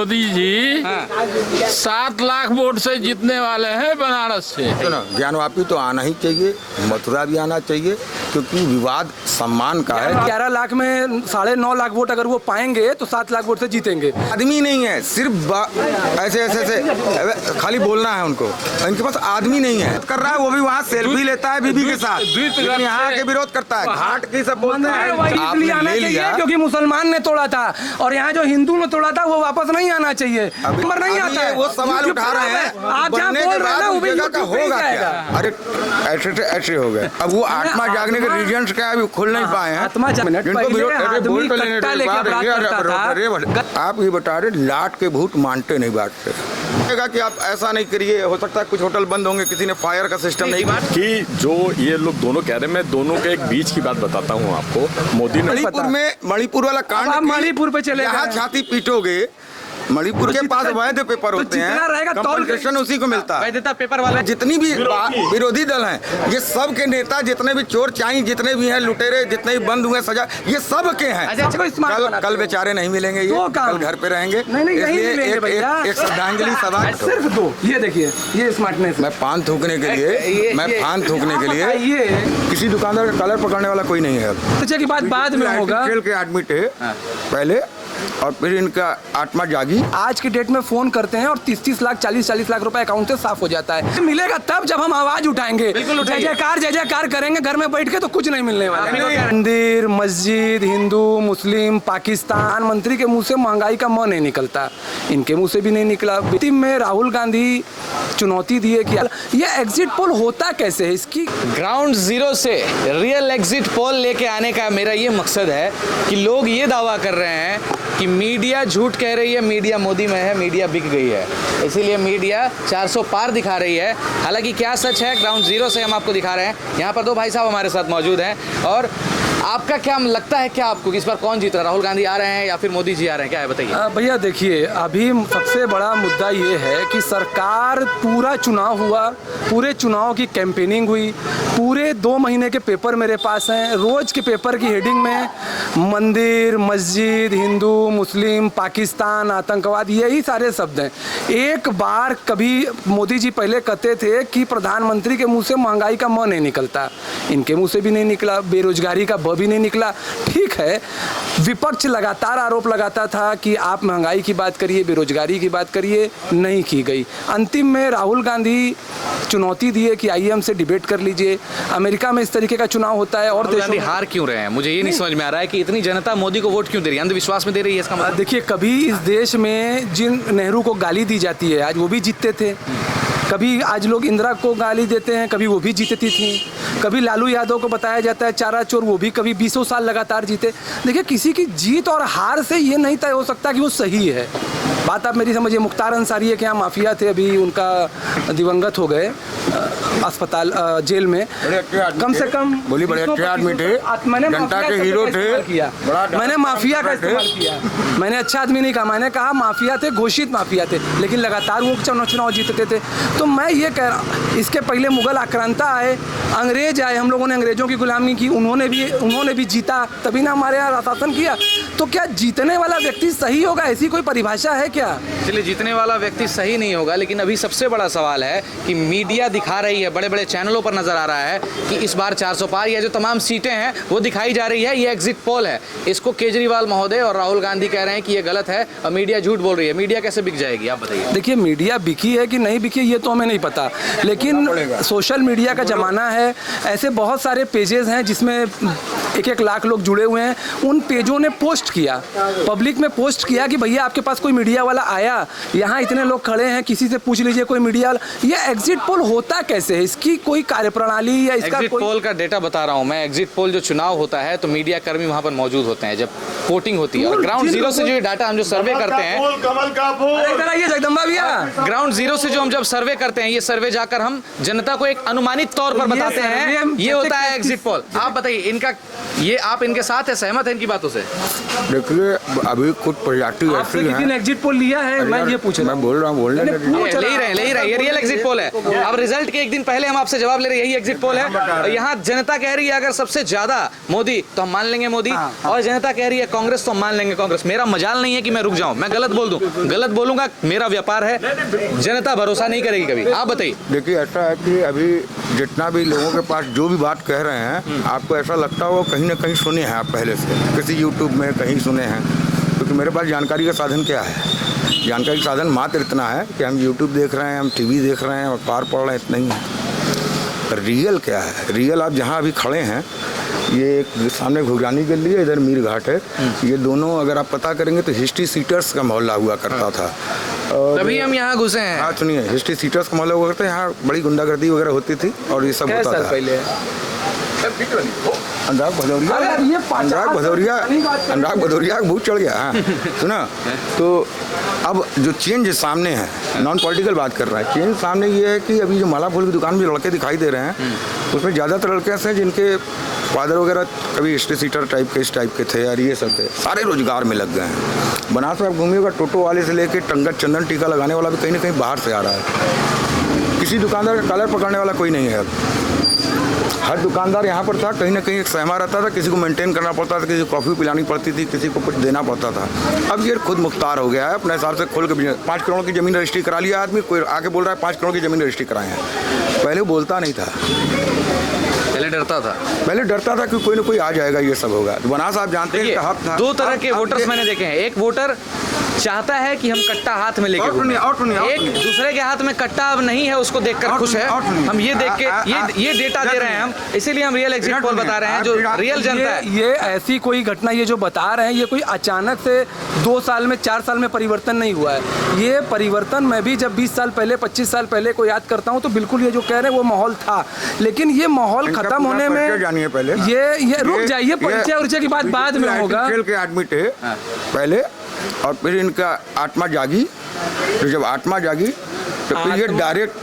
Modi ji 7 lakh vote से जीतने वाले हैं बनारस से। तो ना ज्ञानवापी तो आना ही चाहिए, मथुरा भी आना चाहिए, क्योंकि विवाद सम्मान का है। 11 लाख में 9.5 लाख वोट अगर वो पाएंगे तो 7 लाख वोट से जीतेंगे। आदमी नहीं है, सिर्फ ऐसे खाली बोलना है उनको। इनके पास आदमी नहीं है। कर रहा है वो भी वहाँ सेल्फी लेता है बीबी के साथ, लेकिन यहाँ के विरोध करता है। घाट की सब बोलते हैं आपने ले लिया, क्योंकि मुसलमान ने तोड़ा था और यहाँ जो हिंदू ने तोड़ा था वो वापस नहीं आना चाहिए। नंबर नहीं आता है। वो सवाल उठा रहे हैं, आप जहाँ बोल रहे हैं ना वो भी का होगा क्या? अरे ऐसे हो गए। अब वो आत्मा जागने के रीजन क्या अभी खुल नहीं पाए हैं। आत्मा आप ये बता रहे लाट के भूत मानते नहीं बात से कि आप ऐसा नहीं करिए। हो सकता है कुछ होटल बंद होंगे, किसी ने फायर का सिस्टम नहीं कि जो ये लोग दोनों कह रहे हैं। मैं दोनों के एक बीच की बात बताता हूँ आपको। मोदी ने मणिपुर वाला कांड, मणिपुर पे चले यहाँ छाती पीटोगे। मणिपुर के पास वैध पेपर होते हैं, कंपनसेशन उसी को मिलता है। वैधता पेपर वाला जितनी भी विरोधी दल हैं, ये सब के नेता, जितने भी चोर चाई, जितने भी हैं लुटेरे, जितने भी बंद हुए सजा, ये सब के हैं। कल बेचारे नहीं मिलेंगे, ये कल घर पे रहेंगे। इसलिए एक श्रद्धांजलि सभा सिर्फ 2। ये देखिए ये स्मार्टनेस। मैं पान थूकने के लिए किसी दुकानदार का कलर पकड़ने वाला कोई नहीं है। अच्छा की बात बाद में होगा। खेल के एडमिट है पहले और फिर इनका आत्मा जागी। आज की डेट में फोन करते हैं और 30-30 लाख 40-40 लाख रुपए अकाउंट से साफ हो जाता है। मिलेगा तब जब हम आवाज उठाएंगे, जय जयकार करेंगे घर में बैठ के, तो कुछ नहीं मिलने वाला। मंदिर, मस्जिद, हिंदू, मुस्लिम, पाकिस्तान, मंत्री के मुंह से महंगाई का म नहीं निकलता, इनके मुंह से भी नहीं निकला। टीम में राहुल गांधी चुनौती दिए कि ये एग्जिट पोल होता कैसे है। इसकी ग्राउंड जीरो से रियल एग्जिट पोल लेके आने का मेरा ये मकसद है कि लोग ये दावा कर रहे हैं कि मीडिया झूठ कह रही है, मीडिया मोदी में है, मीडिया बिक गई है, इसीलिए मीडिया 400 पार दिखा रही है। हालांकि क्या सच है, ग्राउंड जीरो से हम आपको दिखा रहे हैं। यहाँ पर 2 भाई साहब हमारे साथ मौजूद हैं। और आपका क्या लगता है, क्या आपको इस बार कौन जीत रहा है, राहुल गांधी आ रहे हैं या फिर मोदी जी आ रहे हैं, क्या है बताइए। भैया देखिए, अभी सबसे बड़ा मुद्दा ये है कि सरकार, पूरा चुनाव हुआ, पूरे चुनाव की कैंपेनिंग हुई, पूरे 2 महीने के पेपर मेरे पास हैं। रोज के पेपर की हेडिंग में मंदिर, मस्जिद, हिंदू, मुस्लिम, पाकिस्तान, आतंकवाद, यही सारे शब्द हैं। एक बार कभी मोदी जी पहले कहते थे कि प्रधानमंत्री के मुंह से महंगाई का म नहीं निकलता, इनके मुंह से भी नहीं निकला, बेरोजगारी का ब भी नहीं निकला। ठीक है, विपक्ष लगातार आरोप लगाता था कि आप महंगाई की बात करिए, बेरोजगारी की बात करिए, नहीं की गई। अंतिम में राहुल गांधी चुनौती दिए कि आइए हमसे डिबेट कर लीजिए। अमेरिका में इस तरीके का चुनाव होता है और देशों में हार क्यों रहे हैं, मुझे ये नहीं समझ में आ रहा है कि इतनी जनता मोदी को वोट क्यों दे रही है, अंधविश्वास में दे रही है इसका मतलब। देखिए, कभी इस देश में जिन नेहरू को गाली दी जाती है, आज वो भी जीतते थे। कभी आज लोग इंदिरा को गाली देते हैं, कभी वो भी जीतती थी। कभी लालू यादव को बताया जाता है चारा चोर, वो भी कभी 20 साल लगातार जीते। देखिए, किसी की जीत और हार से ये नहीं तय हो सकता कि वो सही है। बात आप मेरी समझिए, मुख्तार अंसारी है, क्या माफिया थे, अभी उनका दिवंगत हो गए अस्पताल, जेल में। कम से कम बोली बड़े अच्छे आदमी थे, जनता के हीरो थे। मैंने माफिया का इस्तेमाल किया, मैंने अच्छा आदमी नहीं कहा, मैंने कहा माफिया थे, घोषित माफिया थे, लेकिन लगातार वो चुनाव जीतते थे। तो मैं ये कह रहा हूँ, इसके पहले मुगल आक्रांता आए, अंग्रेज आए, हम लोगों ने अंग्रेजों की गुलामी की, उन्होंने भी जीता, तभी ना हमारे यहाँ शासन किया। तो क्या जीतने वाला व्यक्ति सही होगा, ऐसी कोई परिभाषा है क्या? चलिए, जीतने वाला व्यक्ति सही नहीं होगा, लेकिन अभी सबसे बड़ा सवाल है कि मीडिया दिखा रही है, बड़े बड़े चैनलों पर नजर आ रहा है कि इस बार 400 पार, या जो तमाम सीटें हैं वो दिखाई जा रही है, ये एग्जिट पोल है। इसको केजरीवाल महोदय और राहुल गांधी कह रहे हैं कि ये गलत है और मीडिया झूठ बोल रही है। मीडिया कैसे बिक जाएगी, आप बताइए। देखिए, मीडिया बिकी है कि नहीं बिकी ये तो हमें नहीं पता, लेकिन सोशल मीडिया का ज़माना है। ऐसे बहुत सारे पेजेस हैं जिसमें 1-1 लाख लोग जुड़े हुए हैं। उन पेजों ने पोस्ट किया, पब्लिक में पोस्ट किया कि भैया आपके पास कोई मीडिया वाला आया, यहाँ इतने लोग खड़े हैं, किसी से पूछ लीजिए कोई मीडिया वाला। ये एग्जिट पोल होता कैसे है, इसकी कोई कार्यप्रणाली या इसका एग्जिट पोल का डेटा बता रहा हूँ मैं। एग्जिट पोल जो चुनाव होता है तो मीडिया कर्मी वहाँ पर मौजूद होते हैं जब वोटिंग होती है, और ग्राउंड जीरो से जो डाटा हम जो सर्वे करते हैं, जगदम्बा भैया, ग्राउंड जीरो से जो हम जब सर्वे करते हैं, ये सर्वे जाकर हम जनता को एक अनुमानित तौर पर बताते हैं, ये होता है एग्जिट पोल। आप बताइए, इनका ये आप इनके साथ है, सहमत है इनकी बातों से? देखिए अभी कुछ प्रजाति आपसे ऐसी किसी हैं। ने एग्जिट पोल लिया है, मैं ये पूछ रहा मैं हूँ। बोल रहा हूँ, बोलने दीजिए। ले ही रहे ये रियल एग्जिट पोल है। अब रिजल्ट के एक दिन पहले हम आपसे जवाब ले रहे हैं, यही एग्जिट पोल है। और यहाँ जनता कह रही है अगर सबसे ज्यादा मोदी तो हम मान लेंगे मोदी, और जनता कह रही है कांग्रेस तो हम मान लेंगे कांग्रेस। मेरा मजाल नहीं है कि मैं रुक जाऊं, मैं गलत बोल दूं, गलत बोलूंगा मेरा व्यापार है, जनता भरोसा नहीं करेगी कभी। आप बताइए। देखिए ऐसा है कि अभी जितना भी लोगों के पास जो भी बात कह रहे हैं, आपको ऐसा लगता हो कहीं ना कहीं सुने हैं आप पहले से, किसी यूट्यूब में कहीं सुने हैं। क्योंकि मेरे पास जानकारी का साधन क्या है, जानकारी का साधन मात्र इतना है कि हम यूट्यूब देख रहे हैं, हम टीवी देख रहे हैं, अखबार पढ़ रहे हैं, इतना ही है। रियल क्या है, रियल आप जहाँ अभी खड़े हैं, ये एक सामने घुघरानी के लिए, इधर मीर घाट है, ये दोनों अगर आप पता करेंगे तो हिस्ट्री सीटर्स का मोहल्ला हुआ करता था। और तभी हम यहाँ घुसे हैं। हाँ सुनिए, हिस्ट्री सीटर्स का मोहल्ला हुआ करता है, यहाँ बड़ी गुंडागर्दी वगैरह होती थी और ये सब होता था पहले अनुराग भदौरिया, अनुराग भदौरिया का भूत चढ़ गया। हाँ सुना, तो अब जो चेंज सामने है, नॉन पॉलिटिकल बात कर रहा है, चेंज सामने ये है कि अभी जो माला फूल की दुकान में लड़के दिखाई दे रहे हैं, उसमें ज़्यादातर लड़के ऐसे हैं जिनके फादर वगैरह कभी हिस्ट्री सीटर टाइप के, इस टाइप के थे, और ये सब थे, सारे रोजगार में लग गए हैं। बनारस में आप घूमिएगा, टोटो वाले से लेके टंगत चंदन टीका लगाने वाला भी कहीं ना कहीं बाहर से आ रहा है। किसी दुकानदार का कलर पकड़ने वाला कोई नहीं है अब। हर दुकानदार यहाँ पर था, कहीं ना कहीं एक सहमा रहता था, किसी को मेंटेन करना पड़ता था, किसी को कॉफ़ी पिलानी पड़ती थी, किसी को कुछ देना पड़ता था। अब ये खुद मुख्तार हो गया है, अपने हिसाब से खोल के बिजनेस। 5 करोड़ की ज़मीन रजिस्ट्री करा लिया आदमी, कोई आके बोल रहा है 5 करोड़ की ज़मीन रजिस्ट्री कराए हैं। पहले वो बोलता नहीं था, पहले डरता था कि कोई ना कोई आ जाएगा, ये सब होगा। तो बनारस आप जानते हैं कि हक था। दो तरह के वोटर्स मैंने देखे हैं। एक वोटर चाहता है कि हम कट्टा हाथ में लेके घूमें, एक दूसरे के हाथ में कट्टा अब नहीं है, उसको देखकर खुश है। हम ये देख के ये डेटा दे रहे हैं हम, इसीलिए हम रियल एग्जिट पोल बता रहे हैं, जो रियल जनता है। ये ऐसी कोई घटना, ये जो बता रहे हैं, ये कोई अचानक से 2 साल में 4 साल में परिवर्तन नहीं हुआ है। ये परिवर्तन मैं भी जब 20 साल पहले 25 साल पहले को याद करता हूँ तो बिल्कुल ये जो कह रहे हैं वो माहौल था, लेकिन ये माहौल खत्म होने में जानिए पहले ये रुक जाइए, परिचय उरिचय की बात बाद में होगा। खेल के आदमी थे पहले, और फिर इनका आत्मा जागी, तो जब आत्मा जागी तो फिर ये डायरेक्ट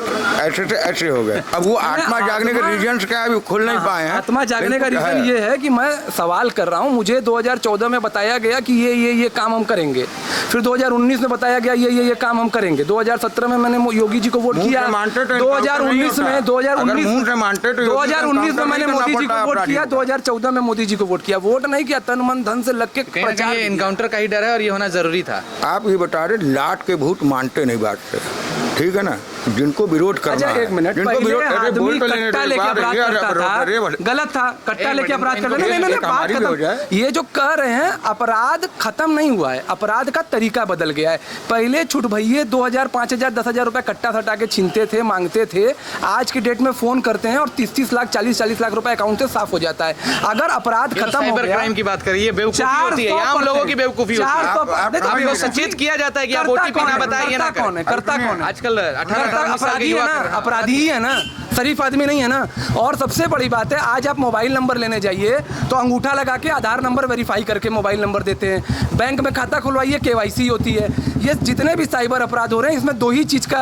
ऐसे से ऐसे हो गए। अब वो आत्मा जागने के रीजन्स क्या है अभी खुल नहीं पाए हैं। आत्मा जागने का रीजन ये है कि मैं सवाल कर रहा हूँ, मुझे 2014 में बताया गया कि ये काम हम करेंगे, फिर 2019 में बताया गया ये काम हम करेंगे, 2017 में मैंने योगी जी को वोट किया, 2019 में मैंने मोदी जी को वोट किया, 2014 में मोदी जी को वोट किया, वोट नहीं किया, तन मन धन से लग के प्रचार। एनकाउंटर का ही डर है और ये होना जरूरी था। आप ये बता रहे लाट के भूत मानते नहीं बात से, ठीक है ना, जिनको विरोध करना है। एक मिनट, पहले आदमी कट्टा लेके अपराध करता था, गलत था, कट्टा लेके अपराध करता था। नहीं, बात खत्म। ये जो कह रहे हैं अपराध खत्म नहीं हुआ है, अपराध का तरीका बदल गया है। पहले छुट भैये 2000, 5000, 10,000 रुपए कट्टा सटा के छीनते थे, मांगते थे। आज की डेट में फोन करते हैं और 30-30 लाख, 40-40 लाख रुपए अकाउंट से साफ हो जाता है। अगर अपराध खत्म हो गया, क्राइम की बात करिए, बेवकूफी होती है, आम लोगों की बेवकूफी होती है। सचेत किया जाता है कि आप ओटीपी ना बताइए, ना करें। करता कौन है आजकल? अपराधी है ना, अपराधी ही है ना, शरीफ आदमी नहीं है ना। और सबसे बड़ी बात है, आज आप मोबाइल नंबर लेने जाइए तो अंगूठा लगा के आधार नंबर वेरीफाई करके मोबाइल नंबर देते हैं। बैंक में खाता खुलवाइए, KYC होती है। ये जितने भी साइबर अपराध हो रहे हैं, इसमें 2 ही चीज का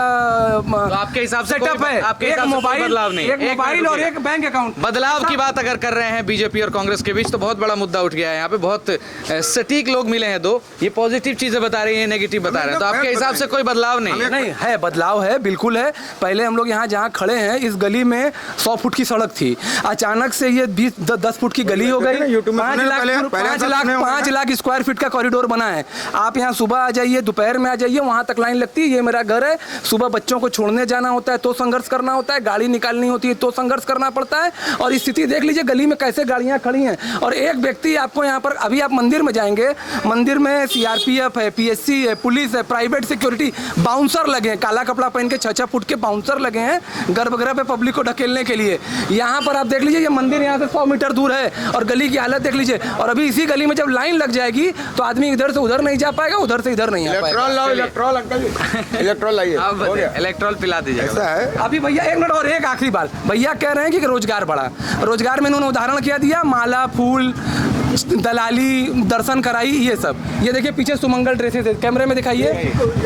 आपके हिसाब से सेटअप है, एक मोबाइल और एक बैंक अकाउंट। बदलाव की बात अगर कर रहे हैं बीजेपी और कांग्रेस के बीच, तो बहुत बड़ा मुद्दा उठ गया है। यहाँ पे बहुत सटीक लोग मिले हैं, 2 ये पॉजिटिव चीजें बता रहे हैं, नेगेटिव बता रहे हैं। तो आपके हिसाब से कोई बदलाव नहीं है? बदलाव है, बिल्कुल है। पहले हम लोग यहाँ जहाँ खड़े हैं, इस गली में 100 फुट की सड़क थी, अचानक से ये 10 फुट की गली हो गई। 5 लाख स्क्वायर फीट का कॉरिडोर बना है। आप यहाँ सुबह आ जाइए, दोपहर में आ जाइए, वहाँ तक लाइन लगती है। ये मेरा घर है, सुबह बच्चों को छोड़ने जाना होता है तो संघर्ष करना होता है, गाड़ी निकालनी होती है तो संघर्ष करना पड़ता है। और स्थिति देख लीजिए गली में कैसे गाड़ियाँ खड़ी हैं। और एक व्यक्ति आपको यहाँ पर, अभी आप मंदिर में जाएंगे, मंदिर में CRPF है, PSC है, पुलिस है, प्राइवेट सिक्योरिटी, बाउंसर लगे हैं, काला कपड़ा पहन के 6-6 फुट के बाउंसर लगे हैं गर्भगृह पे पब्लिक को ढकेलने के लिए। यहाँ पर आप देख लीजिए, ये मंदिर यहाँ से 100 मीटर दूर है और गली की हालत देख लीजिए। और अभी इसी गली में जब लाइन लग जाएगी तो आदमी इधर से उधर नहीं जा पाएगा, उधर से इधर नहीं आ पाएगा। इलेक्ट्रॉल पिला दीजिए। ऐसा है अभी भैया एक मिनट और, एक आखिरी बात, भैया कह रहे हैं कि रोजगार बढ़ा। रोजगार में इन्होंने उदाहरण क्या दिया, माला फूल दलाली, दर्शन कराई, ये सब। ये देखिए पीछे सुमंगल ड्रेसेस है, कैमरे में दिखाइए।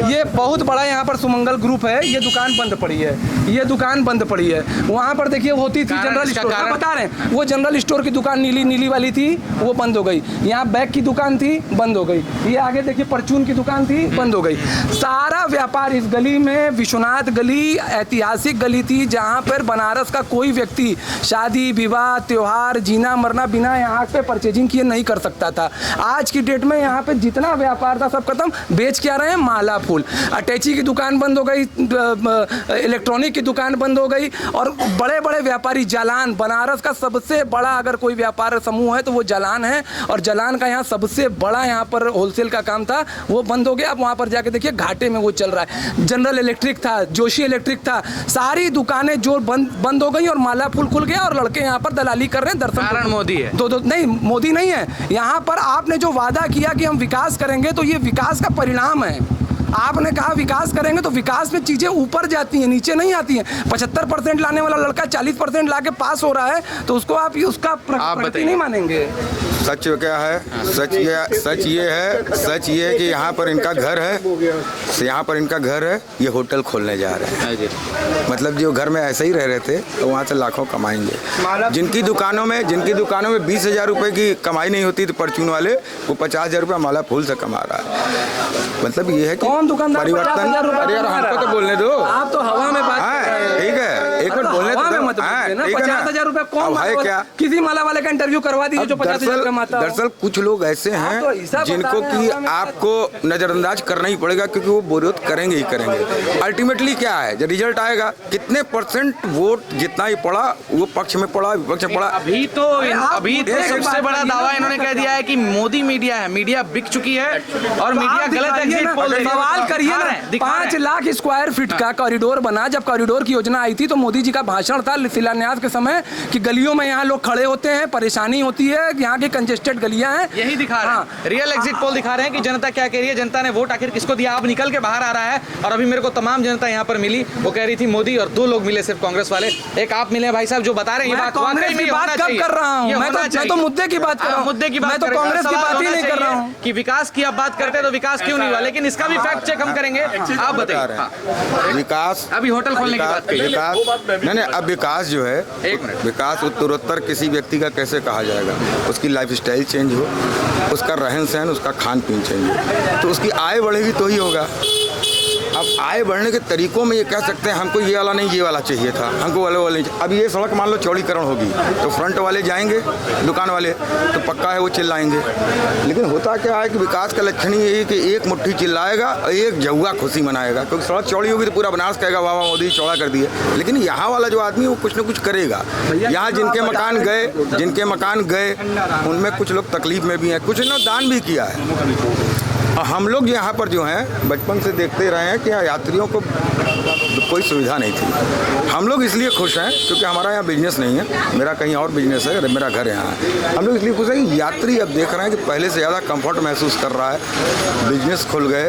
ये बहुत बड़ा यहाँ पर सुमंगल ग्रुप है, ये दुकान बंद पड़ी है, ये दुकान बंद पड़ी है। वहाँ पर देखिए होती थी जनरल स्टोर, बता रहे हैं, वो जनरल स्टोर की दुकान नीली नीली वाली थी, वो बंद हो गई। यहाँ बैग की दुकान थी, बंद हो गई। ये आगे देखिए परचून की दुकान थी, बंद हो गई। सारा व्यापार इस गली में, विश्वनाथ गली ऐतिहासिक गली थी, जहाँ पर बनारस का कोई व्यक्ति शादी विवाह त्योहार जीना मरना बिना यहाँ पे परचेजिंग किए नहीं कर सकता था। आज की डेट में यहाँ पे जितना व्यापार था सब खत्म। बेच क्या रहे हैं? माला फूल। अटैची की दुकान बंद हो गई, इलेक्ट्रॉनिक की दुकान बंद हो गई, और बड़े बड़े व्यापारी, जालान, बनारस का सबसे बड़ा अगर कोई व्यापार समूह है तो वो जालान है, और जालान का यहाँ सबसे बड़ा यहाँ पर होलसेल का काम था, वो बंद हो गया। अब वहाँ पर जाके देखिए घाटे में वो चल रहा है। जनरल इलेक्ट्रिक था, जोशी इलेक्ट्रिक था, सारी दुकानें जो बंद हो गई और माला फूल खुल गया, और लड़के यहाँ पर दलाली कर रहे हैं। दर्शन कारण मोदी है। तो नहीं, मोदी नहीं है। यहाँ पर आपने जो वादा किया कि हम विकास करेंगे, तो ये विकास का परिणाम है। आपने कहा विकास करेंगे, तो विकास में चीजें ऊपर जाती हैं, नीचे नहीं आती हैं। 75% लाने वाला लड़का 40% ला के पास हो रहा है, तो उसको आप उसका प्रगति नहीं मानेंगे। सच क्या है? सच ये है कि यहाँ पर इनका घर है, यहाँ पर इनका घर है, ये होटल खोलने जा रहे हैं। मतलब जो घर में ऐसे ही रह रहे थे, तो वहाँ से लाखों कमाएंगे। जिनकी दुकानों में 20,000 रुपए की कमाई नहीं होती थी परचून वाले, वो 50,000 रुपये माला फूल से कमा रहा है। मतलब ये है कि दुकानदार परिवर्तन। अरे यार हमको तो बोलने दो, आप तो हवा में बात कर रहे हैं। ठीक है, एक मिनट बोलने दो। 50,000 रुपए कौन है? क्या किसी माला वाले का इंटरव्यू करवा दीजिए जो 50,000 कमाता हो। दरअसल कुछ लोग ऐसे हैं जिनको कि आपको नजरअंदाज करना ही पड़ेगा, क्योंकि वो विरोध करेंगे ही करेंगे। अल्टीमेटली क्या है, जब रिजल्ट आएगा, कितने % वोट जितना ही पड़ा, वो पक्ष में पड़ा, विपक्ष में पड़ा। अभी तो सबसे बड़ा दावा इन्होंने कह दिया है कि मोदी मीडिया है, मीडिया बिक चुकी है और मीडिया गलत एग्जिट पोल। सवाल करिए ना, 5 लाख स्क्वायर फीट का कॉरिडोर बना। जब कॉरिडोर की योजना आई थी तो मोदी जी का भाषण था शिलान्यास के समय कि गलियों में यहाँ लोग खड़े होते हैं, परेशानी होती है, यहाँ की कंजेस्टेड गलियां हैं। यही दिखा रहे हैं, रियल एग्जिट पोल दिखा रहे हैं कि जनता क्या कह रही है, जनता ने वोट आखिर किसको दिया। अब निकल के बाहर आ रहा है, और अभी मेरे को तमाम जनता यहाँ पर मिली, वो कह रही थी मोदी, और 2 लोग मिले सिर्फ कांग्रेस वाले। एक आप मिले भाई साहब जो बता रहे हैं, ये बात कांग्रेस की बात कब कर रहा हूँ मैं तो मुद्दे की बात कर रहा हूँ। मुद्दे की बात, मैं तो कांग्रेस की बात ही नहीं कर रहा हूँ कि विकास की आप बात करते हैं तो विकास क्यों नहीं हुआ, लेकिन इसका भी फैक्ट चेक हम करेंगे। आप बताइए। विकास, अभी होटल खोलने की बात कही। नहीं, अब विकास जो है, एक मिनट, विकास उत्तरोत्तर किसी व्यक्ति का कैसे कहा जाएगा? उसकी लाइफस्टाइल चेंज हो, उसका रहन सहन, उसका खान पीन चेंज हो, तो उसकी आय बढ़ेगी तो ही होगा। अब आय बढ़ने के तरीकों में ये कह सकते हैं हमको ये वाला नहीं, ये वाला चाहिए था, हमको वाले नहीं। अब ये सड़क मान लो चौड़ीकरण होगी, तो फ्रंट वाले जाएंगे, दुकान वाले तो पक्का है वो चिल्लाएंगे। लेकिन होता क्या है कि विकास का लक्षण यही है कि एक मुट्ठी चिल्लाएगा और एक जहुआ खुशी मनाएगा, क्योंकि सड़क चौड़ी होगी तो पूरा बनारस कहेगा वाह वाह मोदी चौड़ा कर दिए। लेकिन यहाँ वाला जो आदमी वो कुछ न कुछ करेगा। यहाँ जिनके मकान गए उनमें कुछ लोग तकलीफ में भी हैं, कुछ ने दान भी किया है। हम लोग यहाँ पर जो हैं बचपन से देखते रहे हैं कि यात्रियों को कोई सुविधा नहीं थी। हम लोग इसलिए खुश हैं क्योंकि हमारा यहाँ बिजनेस नहीं है, मेरा कहीं और बिजनेस है, मेरा घर यहाँ है। हम लोग इसलिए खुश हैं कि यात्री अब देख रहे हैं कि पहले से ज़्यादा कंफर्ट महसूस कर रहा है, बिजनेस खुल गए,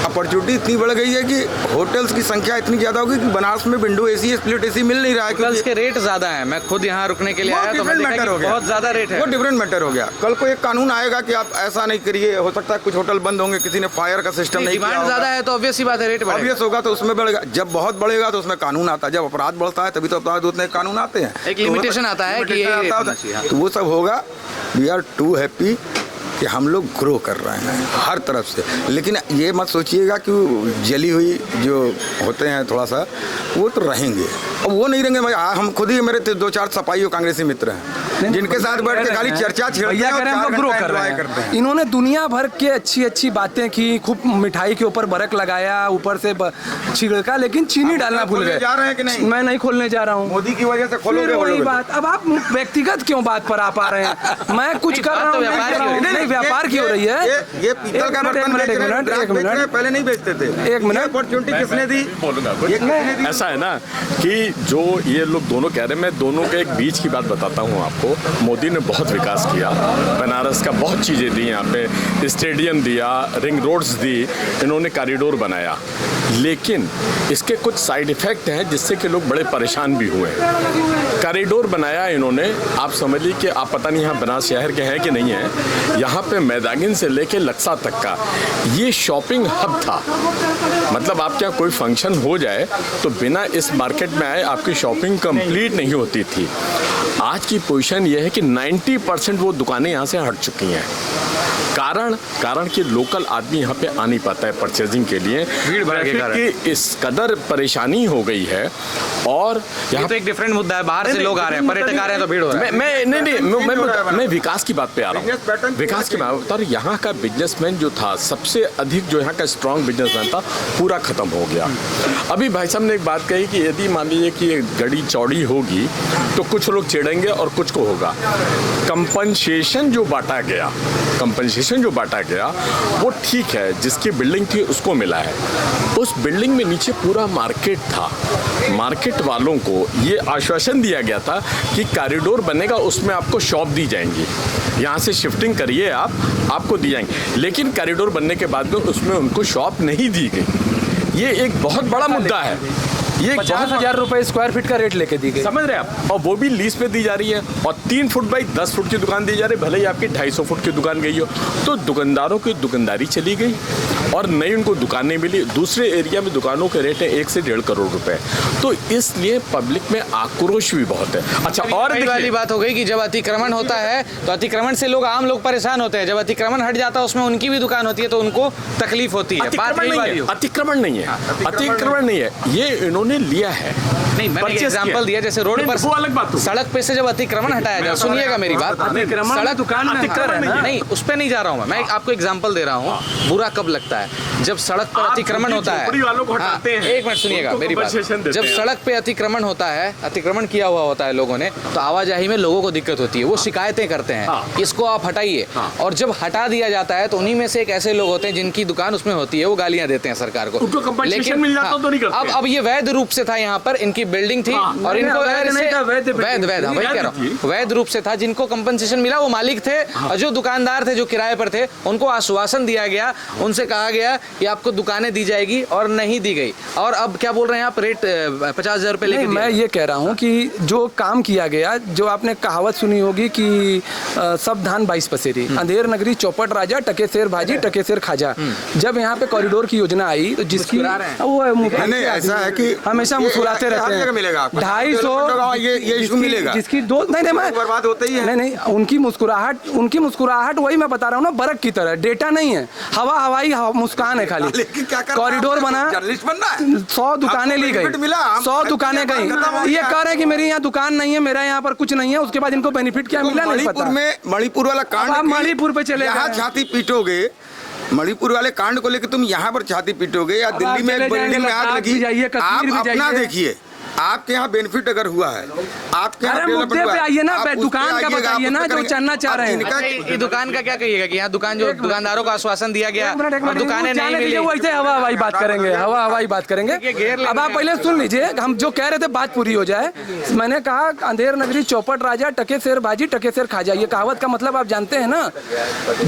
अपॉर्चुनिटी इतनी बढ़ गई है कि होटल्स की संख्या इतनी ज़्यादा होगी कि बनारस में विंडो AC स्प्लिट AC मिल नहीं रहा है, क्योंकि इसके रेट ज़्यादा हैं। मैं खुद यहाँ रुकने के लिए आया तो मैटर हो गया, बहुत ज़्यादा रेट है, वो डिफरेंट मैटर हो गया। कल को एक कानून आएगा कि आप ऐसा नहीं करिए, हो सकता है कुछ होटल बंद होंगे, किसी ने फायर का सिस्टम नहीं किया, डिमांड ज्यादा है तो ऑब्वियस ही बात है, रेट बढ़ेगा। ऑब्वियस होगा तो उसमें बढ़ेगा। जब बहुत बढ़ेगा तो उसमें कानून आता है, जब अपराध बढ़ता है तभी तो अपराध उतने कानून आते हैं, एक लिमिटेशन आता है कि तो वो सब होगा। वी आर टू हैप्पी कि हम लोग ग्रो कर रहे हैं हर तरफ से। लेकिन ये मत सोचिएगा कि जली हुई जो होते हैं थोड़ा सा वो तो रहेंगे, और वो नहीं रहेंगे। हम खुद ही, मेरे 2-4 सपाई और कांग्रेसी मित्र हैं जिनके साथ बैठ के खाली चर्चा छेड़ते हैं। इन्होंने दुनिया भर के अच्छी बातें की, खूब मिठाई के ऊपर बरक लगाया, ऊपर से छिड़का, लेकिन चीनी डालना भूल गए। जा रहे हैं कि नहीं? मैं नहीं खोलने जा रहा हूँ, मोदी की वजह से खोलोगे। वही बात। अब आप व्यक्तिगत क्यों बात पर आ पा रहे हैं? मैं कुछ कर रहा हूँ, व्यापार की हो रही है। ये पीतल का बर्तन एक मिनट पहले नहीं बेचते थे। एक मिनट, अपॉर्चुनिटी किसने दी? ऐसा है ना कि जो ये लोग दोनों कह रहे हैं, मैं दोनों के एक बीच की बात बताता हूँ आपको देखो, मोदी ने बहुत विकास किया, बनारस का बहुत चीज़ें दी, यहाँ पे स्टेडियम दिया, रिंग रोड्स दी, इन्होंने कॉरिडोर बनाया, लेकिन इसके कुछ साइड इफ़ेक्ट हैं जिससे कि लोग बड़े परेशान भी हुए हैं। कॉरिडोर बनाया इन्होंने, आप समझ लीजिए कि आप पता नहीं यहाँ बनारस शहर के हैं कि नहीं है, यहाँ पे मैदागिन से लेके लक्सा तक का ये शॉपिंग हब था। मतलब आपके यहाँ कोई फंक्शन हो जाए तो बिना इस मार्केट में आए आपकी शॉपिंग कंप्लीट नहीं होती थी। आज की पोजीशन ये है कि 90% वो दुकानें यहाँ से हट चुकी हैं। कारण कि लोकल आदमी यहाँ पे आ नहीं पाता है परचेजिंग के लिए, भीड़ भाड़ के कारण की इस कदर परेशानी हो गई है। और यहाँ तो एक डिफरेंट मुद्दा है, बाहर से लोग आ रहे हैं, पर्यटक आ रहे हैं तो भीड़ हो रहा है। मैं विकास की बात पे आ रहा हूँ, विकास की बात। और यहाँ का बिजनेसमैन जो था, सबसे अधिक जो यहाँ का स्ट्रॉन्ग बिजनेसमैन था, पूरा खत्म हो गया। अभी भाई साहब ने एक बात कही कि यदि मान लीजिए कि ये गड़ी चौड़ी होगी तो कुछ लोग चिढ़ेंगे और कुछ को होगा। कंपनसेशन जो बांटा गया वो ठीक है, जिसकी बिल्डिंग थी उसको मिला है। उस बिल्डिंग में नीचे पूरा मार्केट था। मार्केट वालों को ये आश्वासन दिया गया था कि कॉरिडोर बनेगा, उसमें आपको शॉप दी जाएंगी, यहाँ से शिफ्टिंग करिए आपको दी जाएंगी। लेकिन कॉरिडोर बनने के बाद में उसमें उनको शॉप नहीं दी गई। ये एक बहुत बड़ा मुद्दा है। ये 50,000 रुपए स्क्वायर फीट का रेट लेके दी गई, समझ रहे हैं आप, और वो भी लीज पे दी जा रही है। और 3 फुट बाई 10 फुट की दुकान दी जा रही है, भले ही आपकी 250 फुट की दुकान गई हो। तो दुकानदारों की दुकानदारी चली गई और नई उनको दुकानें मिली। दूसरे एरिया में दुकानों के रेट है 1 से 1.5 करोड़ रुपए। तो इसलिए पब्लिक में आक्रोश भी बहुत है। अच्छा, और वाली बात हो गई कि जब अतिक्रमण होता है तो अतिक्रमण से लोग, आम लोग परेशान होते हैं। जब अतिक्रमण हट जाता है उसमें उनकी भी दुकान होती है तो उनको तकलीफ होती है। अतिक्रमण नहीं है, ये इन्होंने लिया है। नहीं, मैंने एग्जांपल दिया, जैसे रोड पर वो अलग बात, सड़क पे से जब अतिक्रमण हटाया जाए, सुनिएगा मेरी बात, सड़क दुकान नहीं, उस पे नहीं जा रहा हूँ मैं आपको एग्जांपल दे रहा हूँ। बुरा कब लगता है? जब सड़क पर अतिक्रमण होता है। एक मिनट सुनिएगा मेरी बात। जब सड़क पे अतिक्रमण होता है, अतिक्रमण किया हुआ होता है लोगों ने, तो आवाजाही में लोगों को दिक्कत होती है, वो शिकायतें करते हैं, इसको आप हटाइए। और जब हटा दिया जाता है तो उन्हीं में से एक ऐसे लोग होते हैं जिनकी दुकान उसमें होती है, वो गालियां देते हैं सरकार को। लेकिन अब ये वैध रूप से था, यहाँ पर इनकी बिल्डिंग थी और इनको वैध रूप से था, जिनको कंपनसेशन मिला वो मालिक थे। और जो दुकानदार थे, जो किराए पर थे, उनको आश्वासन दिया गया, उनसे कहा गया कि आपको दुकानें दी जाएगी, और नहीं दी गई। और अब क्या बोल रहे हैं आप, रेट 50,000 रुपए लेके? मैं ये कह रहा हूँ कि जो काम किया गया, जो आपने कहावत सुनी होगी कि सब धान 22 पसेरी, अंधेर नगरी चौपट राजा, टके शेर भाजी टके शेर खाजा। जब यहाँ पे कॉरिडोर की योजना आई तो जिसकी नहीं, ऐसा है कि हमेशा मुस्कुराते रहते हैं। 250 ये इशू मिलेगा, जिसकी दो नहीं बर्बाद होता ही है। नहीं, उनकी मुस्कुराहट वही मैं बता रहा हूँ ना, बरक की तरह, डेटा नहीं है, हवाई मुस्कान है खाली। कॉरिडोर बना, 100 दुकानें ली गई, 100 दुकानें गई। ये कह रहे हैं कि मेरी यहाँ दुकान नहीं है, मेरा यहाँ पर कुछ नहीं है, उसके बाद इनको बेनिफिट क्या मिला नहीं पता। मणिपुर वाला कांड, आप मणिपुर पे चले यहाँ छाती पीटोगे, मणिपुर वाले कांड को लेकर तुम यहाँ पर छाती पीटोगे, या दिल्ली में एक बिल्डिंग में आग लगी, आप अपना देखिए। आपके यहाँ बेनिफिट अगर हुआ है, आपके यहाँ मुद्दे पे आइए ना, दुकान का बताइए ना जो चलना चाह रहे हैं। ये दुकान का क्या कहिएगा कि यहाँ दुकान, जो दुकानदारों को आश्वासन दिया गया, दुकानें नहीं मिली, वैसे हवाई बात करेंगे, हवाई बात करेंगे। अब आप पहले सुन लीजिए, हम जो कह रहे थे बात पूरी हो जाए। मैंने कहा अंधेर नगरी चौपट राजा, टके शेर भाजी टके शेर खाजा। ये कहावत का मतलब आप जानते हैं ना।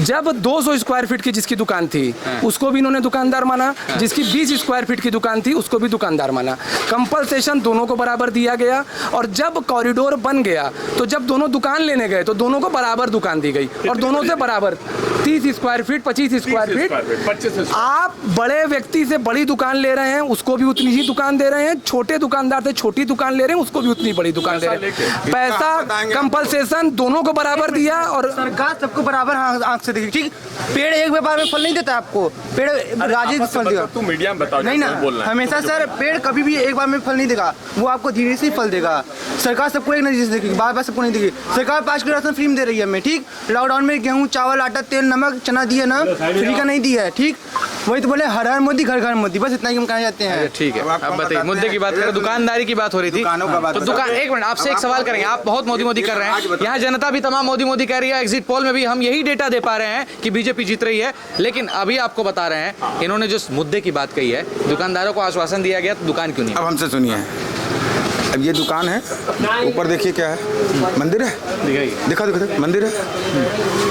जब 200 स्क्वायर फीट की जिसकी दुकान थी उसको भी इन्होंने दुकानदार माना, जिसकी 20 स्क्वायर फीट की दुकान थी उसको भी दुकानदार माना। कंपनसेशन दोनों को बराबर दिया गया। और जब कॉरिडोर बन गया तो जब दोनों दुकान लेने गए तो दोनों को बराबर दुकान दी गई, और दोनों से बराबर 30 स्क्वायर फीट, 25 स्क्वायर फीट। आप बड़े व्यक्ति से बड़ी दुकान ले रहे हैं, उसको भी उतनी ही दुकान दे रहे हैं। छोटे दुकानदार से छोटी दुकान ले रहे हैं, उसको भी उतनी बड़ी दुकान दे रहे हैं। पैसा कंपनसेशन दोनों को बराबर दिया, और सरकार सबको बराबर आंख से देखी। ठीक, पेड़ एक व्यापार में फल नहीं देता आपको, पेड़ राजी फल देगा। तू मीडिया में बताओ, नहीं ना, हमेशा सर पेड़ कभी भी एक बार में फल नहीं देगा, वो आपको धीरे से फल देगा। सरकार सबको एक नजर से देखेगी, बार बार सबको नहीं देगी। सरकार 5 किलो राशन फ्री में दे रही है हमें। ठीक, लॉकडाउन में गेहूं, चावल, आटा, तेल, नमक, चना दिए ना, फ्री का नहीं दिया है। ठीक, वही तो बोले हर हर मोदी घर घर मोदी, बस इतना ही हम कहना चाहते हैं। ठीक है, अब बताइए, मुद्दे की बात करें, दुकानदारी की बात हो रही थी, तो दुकान, एक मिनट आपसे एक सवाल करेंगे। आप बहुत मोदी मोदी कर रहे हैं, यहाँ जनता भी तमाम मोदी मोदी कह रही है, एग्जिट पोल में भी हम यही डेटा दे पा रहे हैं कि बीजेपी जीत रही है। लेकिन अभी आपको बता रहे हैं, इन्होंने जो मुद्दे की बात कही है, दुकानदारों को आश्वासन दिया गया, तो दुकान क्यों नहीं? अब हमसे सुनिए, अब ये दुकान है, ऊपर देखिए क्या है, मंदिर है, दिखा मंदिर है।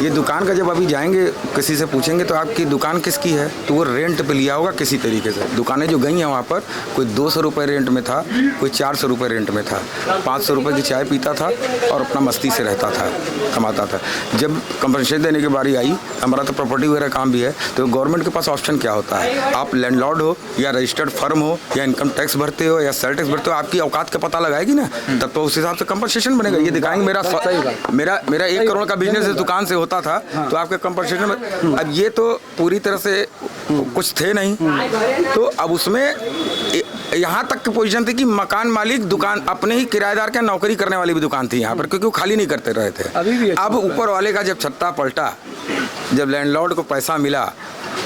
ये दुकान का जब अभी जाएंगे किसी से पूछेंगे तो आपकी दुकान किसकी है, तो वो रेंट पे लिया होगा किसी तरीके से। दुकानें जो गई हैं वहाँ पर कोई 200 रुपये रेंट में था, कोई 400 रुपये रेंट में था, 500 रुपये की चाय पीता था और अपना मस्ती से रहता था, कमाता था। जब कंपनसेशन देने की बारी आई, हमारा तो प्रॉपर्टी वगैरह काम भी है, तो गवर्नमेंट के पास ऑप्शन क्या होता है, आप लैंडलॉर्ड हो या रजिस्टर्ड फर्म हो या इनकम टैक्स भरते हो या सेल टैक्स भरते हो, आपकी औकात का पता लगाएगी ना, तब तो उस हिसाब से कंपनसेशन बनेगा। ये दिखाएंगे मेरा 1 करोड़ का बिजनेस इस दुकान से होता था, तो आपके कंपनसेशन। अब ये तो पूरी तरह से कुछ थे नहीं, तो अब उसमें यहाँ तक की पोजीशन थी कि मकान मालिक दुकान अपने ही किराएदार के नौकरी करने वाली भी दुकान थी यहाँ पर, क्योंकि वो खाली नहीं करते रहे थे। अब ऊपर वाले का जब छत्ता पलटा, जब लैंडलॉर्ड को पैसा मिला,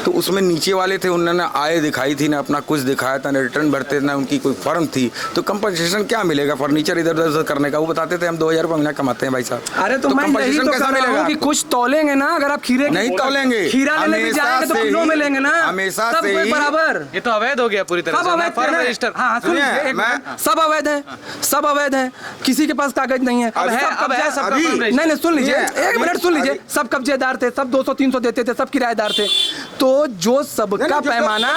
तो उसमें नीचे वाले थे, उन्होंने आय दिखाई थी ना, अपना कुछ दिखाया था ना, रिटर्न भरते ना, उनकी कोई फर्म थी, तो कंपनसेशन क्या मिलेगा फर्नीचर इधर उधर करने का। वो बताते थे हम 2000 रुपये महीना कमाते हैं भाई साहब। अरे तो मैं यही तो कह रहा हूं कि कुछ तोलेंगे ना, अगर आप खीरे नहीं तोलेंगे, खीरा लेने भी जाएंगे तो किलो में लेंगे ना, हमेशा सब से कोई बराबर। ये तो अवैध हो गया पूरी तरह से, फर्म रजिस्टर। हाँ, सब अवैध है, सब अवैध है, किसी के पास कागज नहीं है। नहीं सुन लीजिए, 1 मिनट सुन लीजिए। सब कब्जेदार थे, सब 200-300 देते थे, सब किराएदार थे, तो जो सबका पैमाना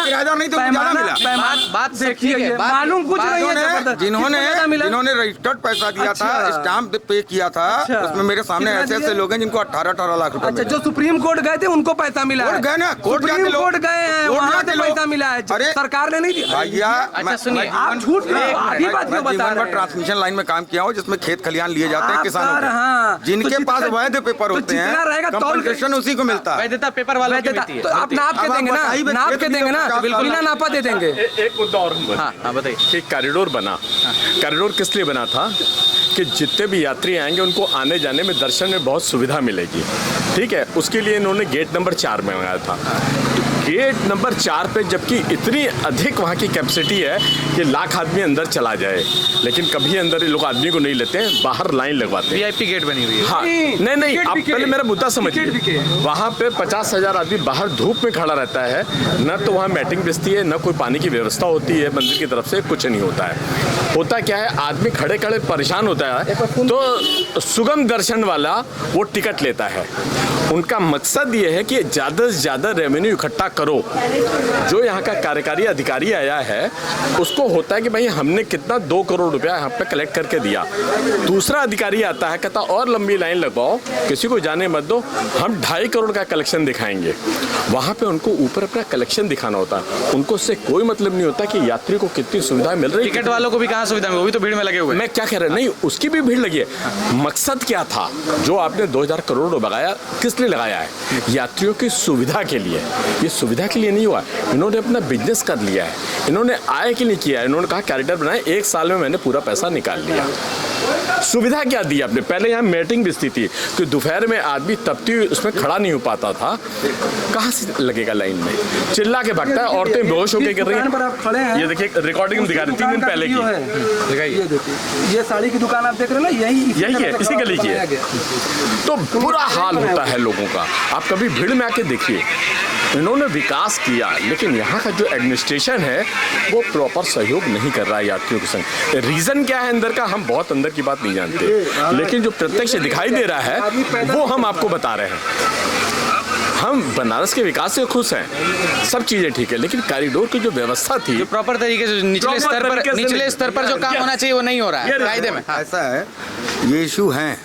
बात देखिए, मालूम कुछ नहीं है। जिन्होंने रजिस्टर्ड पैसा दिया था, स्टाम्प पे किया था, उसमें मेरे सामने ऐसे लोग हैं जिनको 18 लाख रुपए। अच्छा, जो सुप्रीम कोर्ट गए थे उनको पैसा मिला है, गए ना, सुप्रीम कोर्ट गए हैं, वहाँ से पैसा मिला है, सरकार ने नहीं दिया। भैया अच्छा सुनिए, आप झूठ आधी बात क्यों बता रहे हैं? ट्रांसमिशन लाइन में काम किया हो, जिसमें खेत खलियान लिए जाते हैं किसानों के, हाँ, जिनके पास वैध पेपर होते हैं, कंपनसेशन उसी को मिलता है। वैधता पेपर वाला की मिलती है, तो आप नाप के देंगे ना, नाप के देंगे ना, बिना नापा दे देंगे। एक मुद्दा और हम हाँ बताइए। कि कॉरिडोर बना, कॉरिडोर किस लिए बना था कि जितने भी यात्री आएंगे उनको आने जाने में, दर्शन में बहुत सुविधा मिलेगी, ठीक है। उसके लिए इन्होंने गेट नंबर 4 में लगाया था। गेट नंबर 4 पे जबकि इतनी अधिक वहाँ की कैपेसिटी है कि लाख आदमी अंदर चला जाए, लेकिन कभी अंदर ये लोग आदमी को नहीं लेते हैं, बाहर लाइन लगवाते हैं। VIP गेट बनी हुई है। हाँ, नहीं आप पहले मेरा मुद्दा समझिए। वहाँ पे 50,000 आदमी बाहर धूप में खड़ा रहता है, न तो वहाँ मैटिंग बिछती है, न कोई पानी की व्यवस्था होती है मंदिर की तरफ से, कुछ नहीं होता है। होता क्या है, आदमी खड़े खड़े परेशान होता है, तो सुगम दर्शन वाला वो टिकट लेता है। उनका मकसद ये है कि ज़्यादा से ज़्यादा रेवेन्यू इकट्ठा करो। जो यहाँ का कार्यकारी अधिकारी आया है उसको होता है कि भाई हमने कितना 2 करोड़ रुपया यहाँ पे कलेक्ट करके दिया। दूसरा अधिकारी आता है, कहता और लंबी लाइन लगवाओ, किसी को जाने मत दो, हम 2.5 करोड़ का कलेक्शन दिखाएंगे। वहाँ पे उनको ऊपर अपना कलेक्शन दिखाना होता है, उनको उससे कोई मतलब नहीं होता कि यात्री को कितनी सुविधा मिल रही है। टिकट वालों को भी कहाँ सुविधा मिली, वो भी तो भीड़ में लगे हुए। मैं क्या कह रहा, नहीं उसकी भी भीड़ लगी है। मकसद क्या था, जो आपने 2000 करोड़ लगाया, किस लिए लगाया है? यात्रियों की सुविधा के लिए। ये सुविधा के लिए नहीं हुआ, इन्होंने अपना बिजनेस कर लिया है, इन्होंने आय के लिए किया है। इन्होंने कहा कॉरिडोर बनाए, 1 साल में मैंने पूरा पैसा निकाल लिया। सुविधा क्या दी आपने? पहले यहाँ मीटिंग बिजती थी कि दोपहर में आदमी तपती हुई उसमें खड़ा नहीं हो पाता था, कहाँ से लगेगा लाइन में, चिल्ला के भागता है, औरतें बेहोश होकर कर रही हैं। ये देखिए रिकॉर्डिंग में दिखा रही, 3 दिन पहले की। ये देखिए, ये साड़ी की दुकान आप देख रहे हैं ना, यही है, इसी गली की है। तो बुरा हाल होता है लोगों का। आप कभी भीड़ में आके देखिए, इन्होंने विकास किया, लेकिन यहाँ का जो एडमिनिस्ट्रेशन है वो प्रॉपर सहयोग नहीं कर रहा है यात्रियों के संग। रीज़न क्या है अंदर का, हम बहुत अंदर की बात नहीं जानते, लेकिन जो प्रत्यक्ष दिखाई दे रहा है वो हम आपको बता रहे हैं। हम बनारस के विकास से खुश हैं, सब चीज़ें ठीक है, लेकिन कॉरिडोर की जो व्यवस्था थी, जो प्रॉपर तरीके से निचले स्तर पर जो काम होना चाहिए वो नहीं हो रहा है कायदे में। ऐसा है, ये इशू हैं,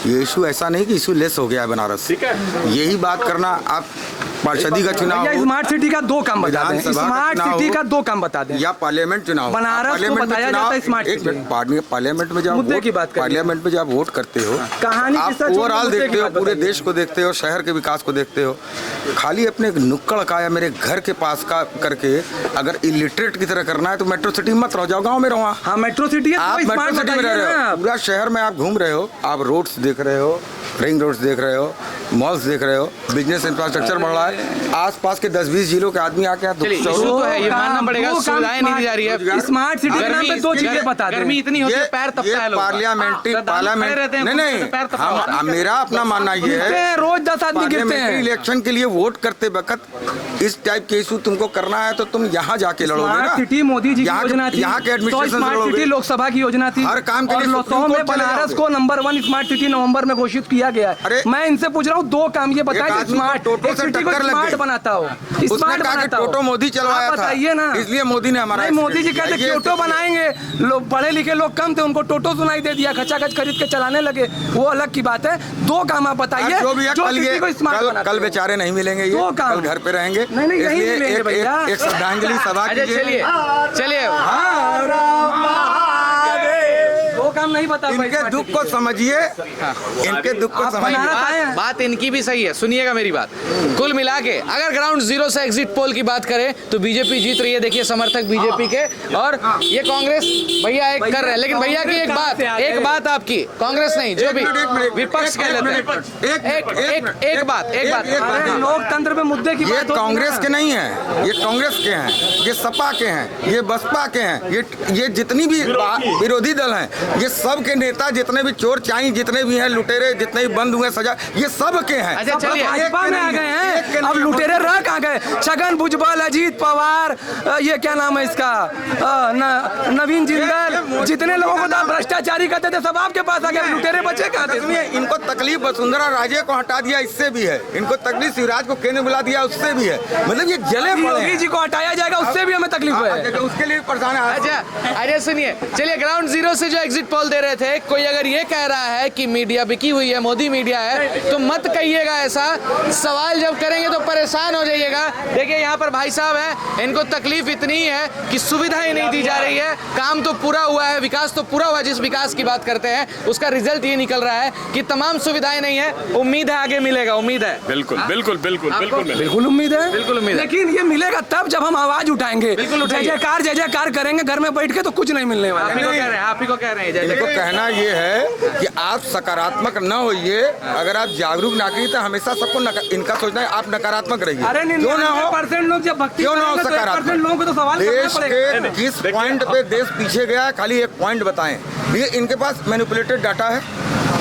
ये इशू ऐसा नहीं कि इशू लेस हो गया है बनारस, ठीक है। यही बात करना, आप पार्षदी का चुनाव, स्मार्ट सिटी का 2 काम बता दें, स्मार्ट सिटी का 2 काम बता दें, या पार्लियामेंट चुनाव। बनारस को बताया जाता है स्मार्ट सिटी। पार्लियामेंट में जब पार्लियामेंट में जब वोट करते हो, आप ओवरऑल देखते हो, पूरे देश को देखते हो, शहर के विकास को देखते हो। खाली अपने नुक्कड़ का या मेरे घर के पास का करके अगर इलिटरेट की तरह करना है तो मेट्रो सिटी मत रहो, जाओ गाँव में रहो। हाँ, मेट्रो सिटी है, आप मेट्रो सिटी में रह रहे हो, पूरा शहर में आप घूम रहे हो, आप रोड्स देख रहे हो, रिंग रोड्स देख रहे हो, मॉल्स देख रहे हो, बिजनेस इंफ्रास्ट्रक्चर बढ़ रहा है। आसपास के 10-20 जिलों के आदमी आके चलिए इशू तो है, ये मानना पड़ेगा, सुविधाएं नहीं दी जा रही है। स्मार्ट सिटी के नाम पे दो चीजें बता दें। गर्मी इतनी होती है पैर तपता है, लोग पार्लियामेंट नहीं, मेरा अपना मानना ये है, रोज 10 आदमी गिरते हैं। इलेक्शन के लिए वोट करते वक्त इस टाइप के इशू तुमको करना है तो तुम यहाँ जाके लड़ोगे ना। स्मार्ट सिटी मोदी जी की योजना थी, यहाँ के एडमिनिस्ट्रेशन स्मार्ट सिटी लोकसभा की योजना थी, हर काम के लिए और सुप्रीम कोर्ट चले बनारस जाओगे। को नंबर 1 स्मार्ट सिटी नवंबर में घोषित किया गया है। अरे मैं इनसे पूछ रहा हूँ, दो काम ये बताएं कि स्मार्ट टोटो से सिटी को टक्कर लग स्मार्ट गई। बनाता हो, उसने स्मार्ट कहा कि बनाता हो। टोटो मोदी चलवाया आप था, बताइए ना, इसलिए मोदी ने हमारा नहीं, मोदी जी कहते ये- टोटो बनाएंगे, लोग पढ़े लिखे लोग कम थे, उनको टोटो सुनाई दे दिया, खचाखच खरीद के चलाने लगे, वो अलग की बात है। दो काम आप बताइए जो भी है, जो कल सिटी को स्मार्ट बनाते कल हो। बेचारे नहीं मिलेंगे, ये दो काम। कल घर पे रहेंगे। नहीं, नहीं, यहीं इसलिए मिलेंगे भैया। एक श्रद्धांजलि सभा अच्छा कीजिए। चलिए चलिए दो काम नहीं बता पाए इनके दुख को समझिए, इनके दुख को आप समझिए। बनाना चाहें? बात इनकी भी सही है, सुनिएगा मेरी बात। कुल मिला के अगर ग्राउंड जीरो से एग्जिट पोल की बात करें तो बीजेपी जीत रही है, देखिए समर्थक बीजेपी के, और ये कांग्रेस भैया एक कर रहे हैं। लेकिन भैया की एक बात आपकी, कांग्रेस नहीं, जो भी विपक्ष कह लेते हैं, एक बात अरे लोकतंत्र में मुद्दे की ये बात होती है कांग्रेस ना। के नहीं हैं, ये कांग्रेस के हैं, ये सपा के हैं, ये बसपा के हैं, ये जितनी भी विरोधी दल हैं, ये सब के नेता, जितने भी चोर चाई, जितने भी हैं लुटेरे, जितने भी बंद हुए सजा, ये सब के हैं। अच्छा चलिए भाजपा में आ गए हैं, अब लुटेरे रह कहाँ गए? छगन भुजबल, अजीत पवार, ये क्या नाम है इसका, नवीन जिंदल, जितने लोगों को तो भ्रष्टाचारी कहते थे सब आपके पास आ गए, लुटेरे बचे कहाँ थे? इसमें इनको तकलीफ वसुंधरा राजे को हटा दिया, इससे भी है। इनको तकलीफ शिवराज को केंद्र बुला दिया, उससे भी है। मतलब ये जले पड़े योगी हैं। जी को हटाया जाएगा, उससे भी हमें तकलीफ है। उसके लिए परेशान है। अच्छा सुनिए, चलिए ग्राउंड जीरो से जो एग्जिट पोल दे रहे थे, कोई अगर ये कह रहा है कि मीडिया बिकी हुई है, मोदी मीडिया है, तो मत कहिएगा ऐसा। सवाल जब करेंगे तो परेशान हो जाइएगा। देखिए यहाँ पर भाई साहब हैं, इनको तकलीफ इतनी है कि सुविधाएं नहीं दी जा रही है, काम तो पूरा हुआ है, विकास तो पूरा हुआ, जिस विकास की बात करते हैं उसका रिजल्ट ये निकल रहा है कि तमाम सुविधाएं नहीं है। उम्मीद है आगे मिलेगा, उम्मीद है, बिल्कुल बिल्कुल बिल्कुल बिल्कुल मिलेगा। बिल्कुल उम्मीद है, बिल्कुल उम्मीद है। लेकिन ये मिलेगा तब जब हम आवाज उठाएंगे, बिल्कुल उठाइए। जय जयकार करेंगे घर में बैठ के, तो कुछ नहीं मिलने वाला। आप ही को कह रहे हैं, आप ही को कह रहे हैं जय इनको जय। कहना ये है कि आप सकारात्मक न होइए, अगर आप जागरूक ना करिए तो हमेशा सबको इनका सोचना है आप नकारात्मक रहिए। अरे क्यों ना हो, 99% लोग जब भक्ति क्यों ना हो करेंगे तो 1% सकारात्मक। लोगों को तो सवाल करना देश पड़ेगा। के किस पॉइंट पे देश पीछे गया है, खाली एक पॉइंट बताएं। ये इनके पास मैनिपुलेटेड डाटा है,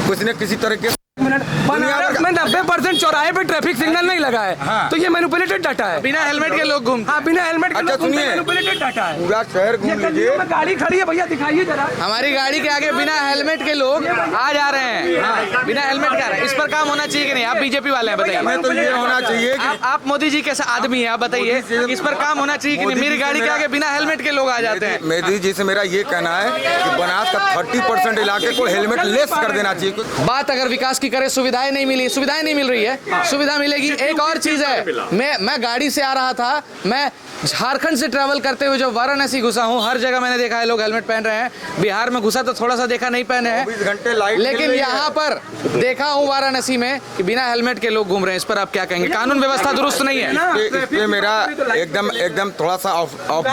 कुछ न किसी तरह के बनारस में 90% चौराहे पे ट्रैफिक सिग्नल नहीं लगा है, हाँ। तो ये मैनिपुलेटेड डाटा है। बिना हेलमेट के लोग घूमते हाँ, बिना हेलमेट के अच्छा, लोग घूमते हैं, सुनिए। मैनिपुलेटेड डाटा है। पूरा शहर ये घूम लीजिए। गलियों में गाड़ी खड़ी है भैया, दिखाइए जरा। हमारी गाड़ी के आगे बिना हेलमेट के लोग आ जा रहे हैं, बिना हेलमेट के आ रहे हैं। इस पर काम होना चाहिए कि नहीं? आप बीजेपी वाले हैं, बताइए। हमें तो ये होना चाहिए कि आप मोदी जी कैसा आदमी है, आप बताइए, इस पर काम होना चाहिए कि नहीं? मेरी गाड़ी के आगे बिना हेलमेट के लोग आ जाते हैं। मोदी जी से मेरा ये कहना है कि बनास का 30% इलाके को हेलमेट लेस कर देना चाहिए। बात अगर विकास की करें, सुविधाएं नहीं मिली, सुविधाएं नहीं मिल रही है, सुविधा मिलेगी। एक और चीज है, मैं गाड़ी से आ रहा था, मैं झारखंड से ट्रैवल करते हुए जब वाराणसी घुसा हूँ, हर जगह मैंने देखा है लोग हेलमेट पहन रहे हैं। बिहार में घुसा तो थोड़ा सा देखा, नहीं पहने 24 घंटे हैं, लाइट लेकिन जल रही है। यहाँ पर देखा हूँ वाराणसी में कि बिना हेलमेट के लोग घूम रहे हैं। इस पर आप क्या कहेंगे? कानून व्यवस्था दुरुस्त नहीं है। इसमें मेरा एकदम थोड़ा सा ऑफ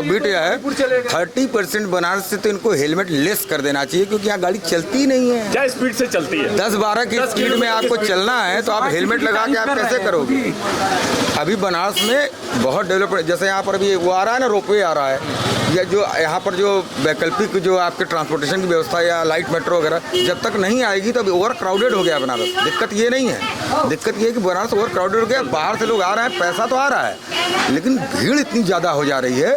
बीट है। 30% बनारस से तो इनको हेलमेट लेस कर देना चाहिए, क्योंकि यहाँ गाड़ी चलती नहीं है। क्या स्पीड से चलती है? 10-12 की स्पीड में आपको चलना है तो आप हेलमेट लगा के आप कैसे करोगे? अभी बनारस में बहुत डेवलप, जैसे यहाँ पर अभी वो आ रहा है ना, रोपवे आ रहा है, या जो यहाँ पर जो वैकल्पिक जो आपके ट्रांसपोर्टेशन की व्यवस्था या लाइट मेट्रो वगैरह जब तक नहीं आएगी तो अभी ओवर क्राउडेड हो गया बनारस। दिक्कत ये नहीं है, दिक्कत ये है कि बनारस ओवर क्राउडेड हो गया। बाहर से लोग आ रहे हैं, पैसा तो आ रहा है, लेकिन भीड़ इतनी ज़्यादा हो जा रही है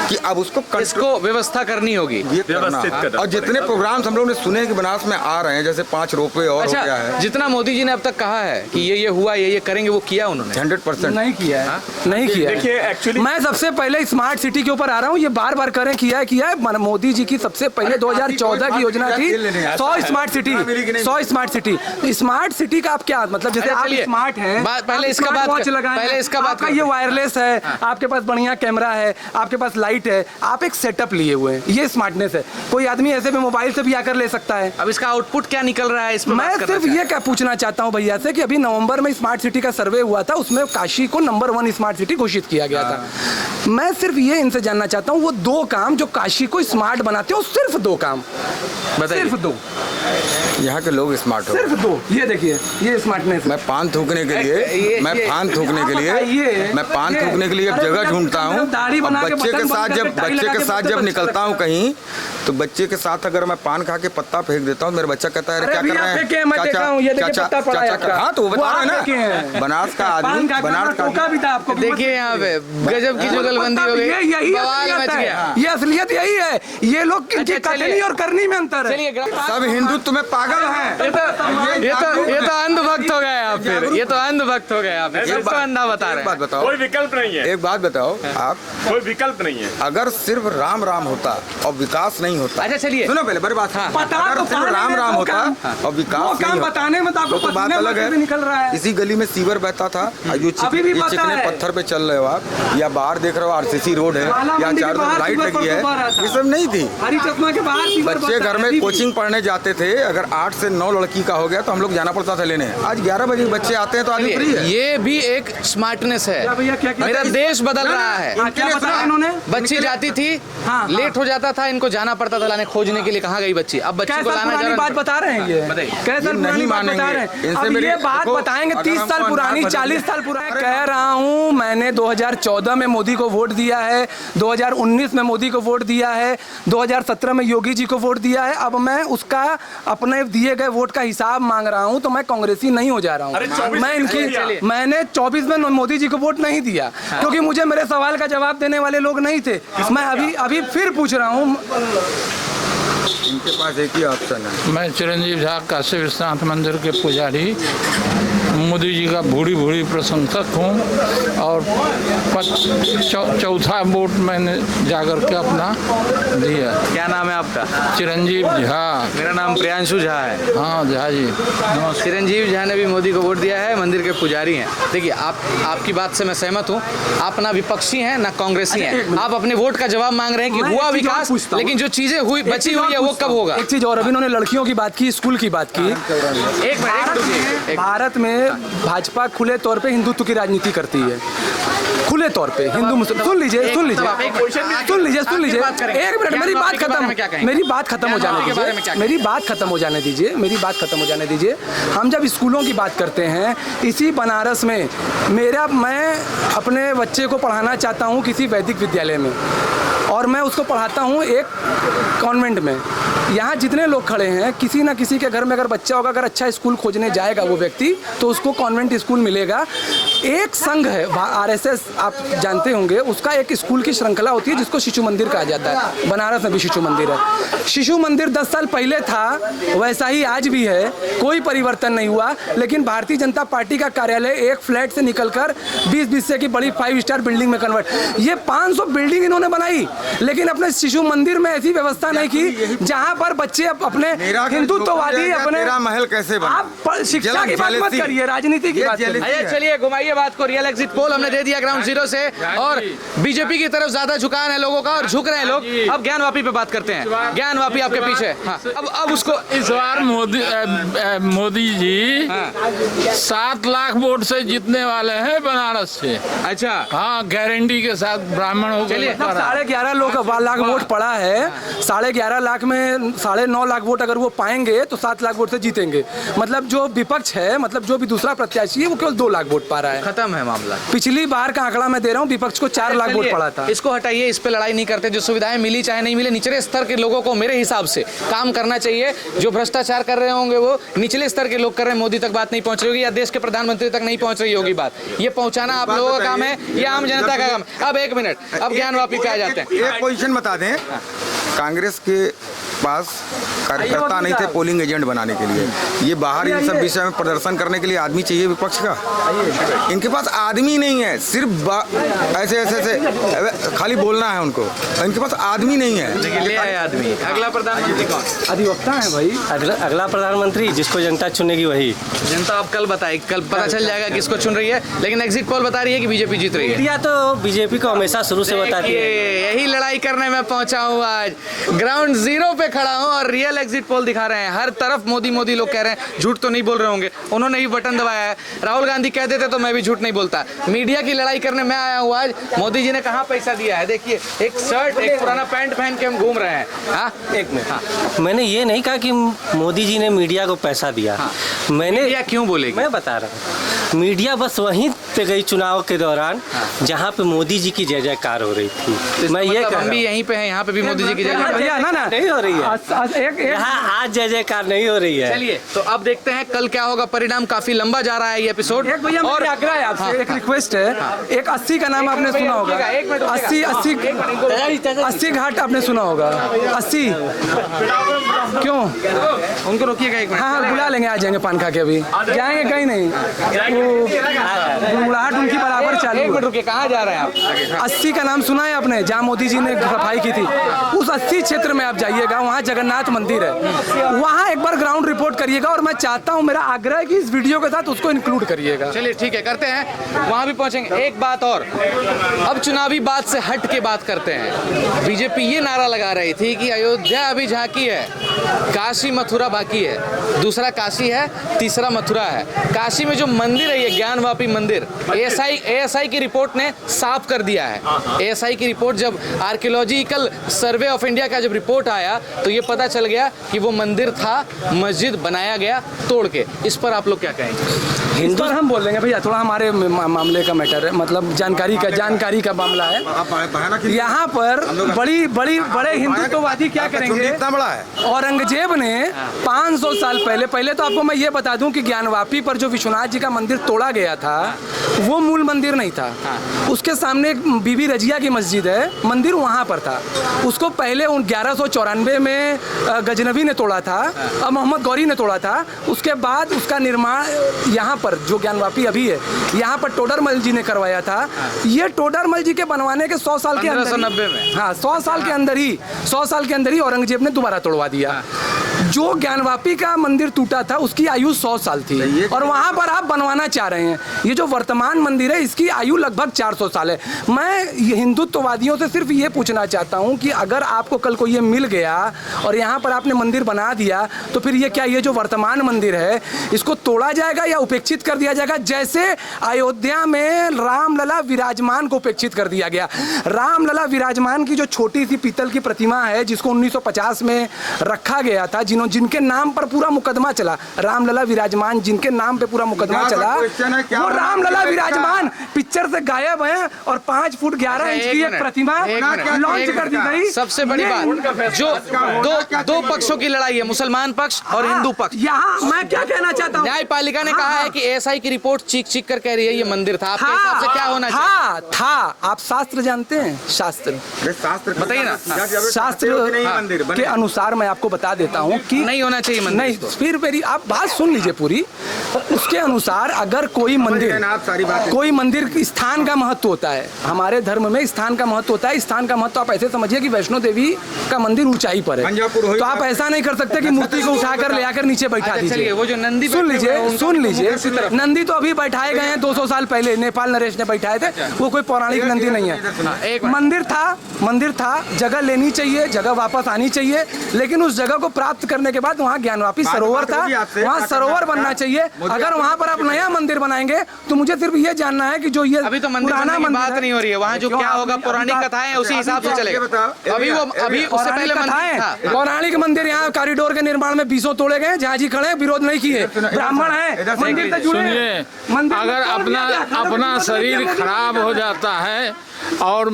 कि अब उसको इसको व्यवस्था करनी होगी। ये करना। व्यवस्थित करना और जितने प्रोग्राम्स हम लोग ने सुने कि बनारस में आ रहे हैं, जैसे 5 रोपवे और हो गया अच्छा, है। जितना मोदी जी ने अब तक कहा है कि ये हुआ, ये करेंगे, वो किया उन्होंने? 100% नहीं किया है, नहीं किया है। देखिए एक्चुअली मैं सबसे पहले स्मार्ट सिटी के ऊपर आ रहा हूँ, ये बार बार करें, किया है। मोदी जी की सबसे पहले 2014 की योजना थी 100 smart city, 100 smart city. Smart city का आप क्या मतलब, जैसे आप चलिए, स्मार्ट हैं, पहले आप इसका स्मार्ट बात वॉच कर- लगाएं, पहले इसका बात आपका कर- ये वायरलेस है, आपके पास बढ़िया कैमरा है, आपके पास लाइट लाइट है, आप एक सेटअप लिए हुए हैं, ये स्मार्टनेस है। कोई आदमी ऐसे में मोबाइल से भी आकर ले सकता है। अब इसका आउटपुट क्या निकल रहा है इसमें? मैं सिर्फ ये क्या पूछना चाहता हूँ भैया से कि अभी नवंबर में स्मार्ट सिटी का सर्वे हुआ था, उसमें काशी को नंबर 1 स्मार्ट सिटी घोषित किया गया था। मैं सिर्फ ये इनसे जानना चाहता हूँ, वो 2 काम जो काशी को स्मार्ट बनाते हो, सिर्फ 2 काम बताइए। सिर्फ 2, यहाँ के लोग स्मार्ट हो। सिर्फ 2। ये देखिए, ये स्मार्टनेस। मैं पान थूकने के लिए मैं पान थूकने के लिए अब जगह ढूंढता हूँ। बच्चे के साथ जब निकलता हूँ कहीं, तो बच्चे के साथ अगर मैं पान खा के पत्ता फेंक देता हूँ, मेरा बच्चा कहता है क्या कर रहे हैं चाचा। हाँ तो वो बता रहे हैं ना, बनारस का आदमी, बनारस का। देखिए यहाँ पे गजब की जुगलबंदी हो गई, बवाल मच गया। ये असलियत यही है। ये लोग कथनी और करनी में अंतर है। चलिए, सब हिंदुत्व में पागल हैं। ये तो अंधभक्त हो गए आप, फिर ये तो अंधभक्त हो गए आप, इसको अंधा बता रहे हैं। एक बात बताओ, कोई विकल्प नहीं है। एक बात बताओ आप, कोई विकल्प नहीं है। अगर सिर्फ राम राम होता और विकास नहीं होता। अच्छा चलिए, सुनो पहले बड़ी बात। अगर सिर्फ राम राम होता और विकास नहीं बताने में तो बात अलग है। निकल रहा है। इसी गली में सीवर बहता था, जो चिकने पत्थर पे चल रहे हो आप, या बाहर देख रहे हो आरसीसी रोड है, या चारों तरफ लाइट लगी है, ये सब नहीं थी। हरी चश्मा के बाहर बच्चे घर में कोचिंग पढ़ने जाते थे, अगर 8 से 9 लड़की का हो गया तो हम लोग जाना पड़ता था लेने। आज 11 बजे बच्चे आते हैं तो आदमी फ्री है। ये भी एक स्मार्टनेस है। मेरा देश बदल रहा है। क्या बताया इन्होंने? बच्ची जाती थी, लेट हो जाता था, इनको जाना पड़ता था लाने, खोजने के लिए कहाँ गई बच्ची। अब बच्ची को लाना जा रहा है। बात बता रहे हैं ये, कैसे पुरानी बात बता रहे हैं। अब ये बात बताएंगे 30 साल पुरानी, 40 साल पुरानी। कह रहा हूँ, मैंने 2014 में मोदी को वोट दिया है, 2019 में मोदी को वोट दिया है, 2017 में योगी जी को वोट दिया है। अब मैं उसका अपने दिए गए वोट का हिसाब मांग रहा हूँ, तो मैं कांग्रेसी नहीं हो जा रहा हूँ। मैंने 24 में मोदी जी को वोट नहीं दिया, क्योंकि मुझे मेरे सवाल का जवाब देने वाले लोग नहीं थे। मैं अभी फिर पूछ रहा हूँ। इनके पास एक ही ऑप्शन है। मैं चिरंजीव झा, काशी विश्वनाथ मंदिर के पुजारी, मोदी जी का भूरी प्रशंसक हूँ और चौथा वोट मैंने जाकर के अपना दिया। क्या नाम है आपका? चिरंजीव झा। मेरा नाम प्रियांशु झा है। हाँ झा जी। चिरंजीव झा ने भी मोदी को वोट दिया है, मंदिर के पुजारी हैं। देखिए, आपकी बात से मैं सहमत हूँ। आप ना विपक्षी हैं ना कांग्रेसी हैं। आप अपने वोट का जवाब मांग रहे हैं कि हुआ विकास, लेकिन जो चीजें हुई बची हुई है वो कब होगा? एक चीज और, अभी उन्होंने लड़कियों की बात की, स्कूल की बात की। एक मिनट, भारत में भाजपा खुले तौर पे हिंदुत्व की राजनीति करती है, खुले तौर पे हिंदू मुस्लिम। सुन लीजिए एक मिनट, मेरी बात खत्म हो जाने दीजिए। हम जब स्कूलों की बात करते हैं, इसी बनारस में मैं अपने बच्चे को पढ़ाना चाहता हूँ किसी वैदिक विद्यालय में, और मैं उसको पढ़ाता हूँ एक कॉन्वेंट में। यहाँ जितने लोग खड़े हैं, किसी ना किसी के घर में अगर बच्चा होगा, अगर अच्छा स्कूल खोजने जाएगा वो व्यक्ति, तो उसको कॉन्वेंट स्कूल मिलेगा। एक संघ है आरएसएस, आप जानते होंगे, उसका एक स्कूल की श्रृंखला होती है जिसको शिशु मंदिर कहा जाता है। बनारस में भी शिशु मंदिर है। शिशु मंदिर 10 साल पहले था, वैसा ही आज भी है, कोई परिवर्तन नहीं हुआ। लेकिन भारतीय जनता पार्टी का कार्यालय एक फ्लैट से निकलकर 20 की बड़ी 5 स्टार बिल्डिंग में कन्वर्ट। ये 500 बिल्डिंग इन्होंने बनाई, लेकिन अपने शिशु मंदिर में ऐसी व्यवस्था नहीं की जहां पर बच्चे अपने हिंदुत्ववादी अपने महल कैसे बना। आप शिक्षा की बात मत करिए, राजनीति की बात करिए। चलिए घुमाइए बात को। रियल एग्जिट पोल हमने दे दिया ग्राउंड जीरो से, और बीजेपी की तरफ ज्यादा झुकान है लोगों का और झुक रहे हैं लोग। अब ज्ञानवापी पे बात करते हैं। ज्ञानवापी आपके पीछे। हाँ, अब उसको इस बार मोदी जी 7 लाख वोट से जीतने वाले हैं बनारस से। अच्छा, हाँ, गारंटी के साथ ब्राह्मण हो। चलिए, 11.5 लाख वोट पड़ा है। 11.5 लाख में 9.5 लाख वोट अगर वो पाएंगे तो 7 लाख वोट से जीतेंगे। मतलब जो विपक्ष है, मतलब जो भी दूसरा प्रत्याशी है, वो केवल 2 लाख वोट पा रहा है। खत्म है मामला। पिछली बार का आंकड़ा मैं दे रहा हूँ, विपक्ष को 4 लाख वोट पड़ा था। इसको हटाइए, इस पे लड़ाई नहीं करते। जो सुविधाएं मिली चाहे नहीं मिले, निचले स्तर के लोगों को मेरे हिसाब से काम करना चाहिए। जो भ्रष्टाचार कर रहे होंगे वो निचले स्तर के लोग कर रहे हैं। मोदी तक बात नहीं पहुंच रही होगी, या देश के प्रधानमंत्री तक नहीं पहुंच रही होगी बात। ये पहुंचाना आप लोगों का काम है, ये आम जनता का काम। अब 1 मिनट, अब ज्ञानवापी पे आ जाते हैं। एक पोजीशन बता दें, कांग्रेस के पास कार्यकर्ता नहीं थे पोलिंग एजेंट बनाने के लिए। ये बाहर इन सब विषय में प्रदर्शन करने के लिए आदमी चाहिए विपक्ष का। इनके पास आदमी नहीं है, सिर्फ ऐसे ऐसे ऐसे खाली बोलना है उनको। इनके पास आदमी नहीं है। ले आए आदमी। अगला प्रधानमंत्री कौन? अधिवक्ता है भाई। अगला प्रधानमंत्री जिसको जनता चुनेगी वही। जनता अब कल बताए, कल पता चल जाएगा किसको चुन रही है, लेकिन एग्जिट पोल बता रही है कि बीजेपी जीत रही है। मीडिया तो बीजेपी को हमेशा शुरू से बताती है। यही लड़ाई करने में पहुंचा हूँ आज, ग्राउंड जीरो पे खड़ा हूँ और रियल एग्जिट पोल दिखा रहे हैं। हर तरफ मोदी मोदी लोग कह रहे हैं, झूठ तो नहीं बोल रहे होंगे, उन्होंने ही बटन दबाया है। राहुल गांधी कह देते तो मैं भी झूठ नहीं बोलता। मीडिया की लड़ाई करने में आया हूँ आज। मोदी जी ने कहाँ पैसा दिया है, देखिए एक शर्ट एक पुराना पैंट पहन के हम घूम रहे हैं। हाँ एक मिनट, हाँ मैंने ये नहीं कहा कि मोदी जी ने मीडिया को पैसा दिया। मैंने मीडिया क्यों बोलेगी? मैं बता रहा हूँ, मीडिया बस वहीं पे गई चुनाव के दौरान जहाँ पे मोदी जी की जय जयकार हो रही थी। मैं ये हम भी यहीं पे हैं, यहाँ पे भी मोदी जी की जय भैया ना नहीं हो रही है। यहाँ आज जय जयकार नहीं हो रही है। चलिए तो अब देखते हैं कल क्या होगा परिणाम। काफी लंबा जा रहा है ये एपिसोड। और आग्रह है आपसे, एक रिक्वेस्ट है, एक 80 का नाम आपने सुना होगा। 80 घाट आपने सुना होगा। 80 क्यों? उनको रोकिएगा एक मिनट। हाँ बुला लेंगे, आ जाएंगे पान खा के। अभी जाएंगे कहीं नहीं, गुड़गुड़ाहट उनकी बराबर चालू है। एक मिनट रुकिए, कहाँ जा रहे हैं आप? 80 का नाम सुना है आपने, जहाँ मोदी जी ने सफाई की थी। उस 80 क्षेत्र में आप जाइएगा, वहाँ जगन्नाथ मंदिर है, वहाँ एक बार ग्राउंड रिपोर्ट करिएगा। और मैं चाहता हूँ, मेरा आग्रह है कि इस वीडियो के साथ उसको इंक्लूड करिएगा। चलिए ठीक है, करते हैं, वहाँ भी पहुँचेंगे। एक बात और, अब चुनावी बात से हट के बात करते हैं। बीजेपी ये नारा लगा रही थी कि अयोध्या अभी झांकी है, काशी मथुरा बाकी है। दूसरा काशी है, तीसरा मथुरा है। काशी में जो मंदिर है, ये ज्ञानवापी मंदिर, एएसआई की रिपोर्ट ने साफ कर दिया है। एएसआई की रिपोर्ट, जब आर्कियोलॉजिकल सर्वे ऑफ इंडिया का जब रिपोर्ट आया तो ये पता चल गया कि वो मंदिर था, मस्जिद बनाया गया तोड़ के। इस पर आप लोग क्या कहेंगे? इस पर हम बोल देंगे भैया, थोड़ा हमारे मामले का मैटर है, मतलब जानकारी का मामला है। यहाँ पर बड़े हिंदुत्ववादी क्या करेंगे? इतना बड़ा है। औरंगजेब ने 500 साल पहले तो आपको मैं ये बता दूं कि ज्ञानवापी पर जो विश्वनाथ जी का मंदिर तोड़ा गया था, वो मूल मंदिर नहीं था। उसके सामने एक बीबी रजिया की मस्जिद है, मंदिर वहाँ पर था। उसको पहले 1194 में गजनवी ने तोड़ा था, अब मोहम्मद गौरी ने तोड़ा था। उसके बाद उसका निर्माण यहाँ पर जो ज्ञानवापी अभी है, यहाँ पर टोडरमल जी ने करवाया था। ये टोडरमल जी के बनवाने के 100 साल के अंदर, 1590 में, हाँ 100 साल के अंदर ही औरंगजेब ने दोबारा तोड़वा दिया। जो ज्ञानवापी का मंदिर टूटा था उसकी आयु 100 साल थी, और वहाँ पर आप बनवाना चाह रहे हैं। ये जो वर्तमान मंदिर है, इसकी आयु लगभग 400 साल है। मैं हिंदुत्ववादियों से सिर्फ ये पूछना चाहता हूँ कि अगर आपको कल को ये मिल गया और यहाँ पर आपने मंदिर बना दिया, तो फिर ये क्या, ये जो वर्तमान मंदिर है, इसको तोड़ा जाएगा या उपेक्षित कर दिया जाएगा? जैसे अयोध्या में रामलला विराजमान को उपेक्षित कर दिया गया। रामलला विराजमान की जो छोटी सी पीतल की प्रतिमा है, जिसको 1950 में रखा गया था, जिनके नाम पर पूरा मुकदमा चला, रामलला विराजमान जिनके नाम पे पूरा मुकदमा चला, वो रामलला विराजमान पिक्चर से गायब है। और 5 फुट 11 इंच की एक प्रतिमा लॉन्च कर दी गई। सबसे बड़ी बात, जो दो पक्षों की लड़ाई है, मुसलमान पक्ष और हिंदू पक्ष। यहाँ मैं क्या कहना चाहता हूँ, न्यायपालिका ने कहा है कि एएसआई की रिपोर्ट चीख कर कह रही है ये मंदिर था। आपके हिसाब से क्या होना चाहिए? था। आप शास्त्र जानते हैं? शास्त्र बताइए ना। शास्त्र के अनुसार मैं आपको बता देता हूँ कि नहीं होना चाहिए मंदिर। नहीं, फिर मेरी आप बात सुन लीजिए पूरी। उसके अनुसार अगर कोई मंदिर स्थान का महत्व होता है, हमारे धर्म में स्थान का महत्व होता है। स्थान का महत्व आप ऐसे समझिए कि वैष्णो देवी का मंदिर ऊंचाई पर है, तो आप ऐसा नहीं कर सकते कि मूर्ति को उठाकर ले आकर नीचे बैठा दीजिए। वो जो नंदी, सुन लीजिए, नंदी तो अभी बैठाए गए हैं 200 साल पहले, नेपाल नरेश ने बैठाए थे। वो कोई पौराणिक नंदी नहीं है। मंदिर था, जगह लेनी चाहिए, जगह वापस आनी चाहिए, लेकिन उस जगह को प्राप्त करने के बाद वहाँ ज्ञानवापी सरोवर था, वहाँ सरोवर बनना चाहिए। अगर वहाँ पर आप नया मंदिर बनाएंगे तो मुझे सिर्फ ये जानना है कि जो ये अभी तो मंदिर बनने की बात नहीं हो रही है, वहाँ जो क्या होगा पौराणिक कथाएं उसी हिसाब से चलेगा। अभी उससे पहले पौराणिक मंदिर, यहाँ कॉरिडोर के निर्माण में 20 तोड़े गए, जहाँ जी खड़े विरोध नहीं किए, ब्राह्मण है, मंदिर से जुड़े। सुनिए, अगर अपना शरीर खराब हो जाता है और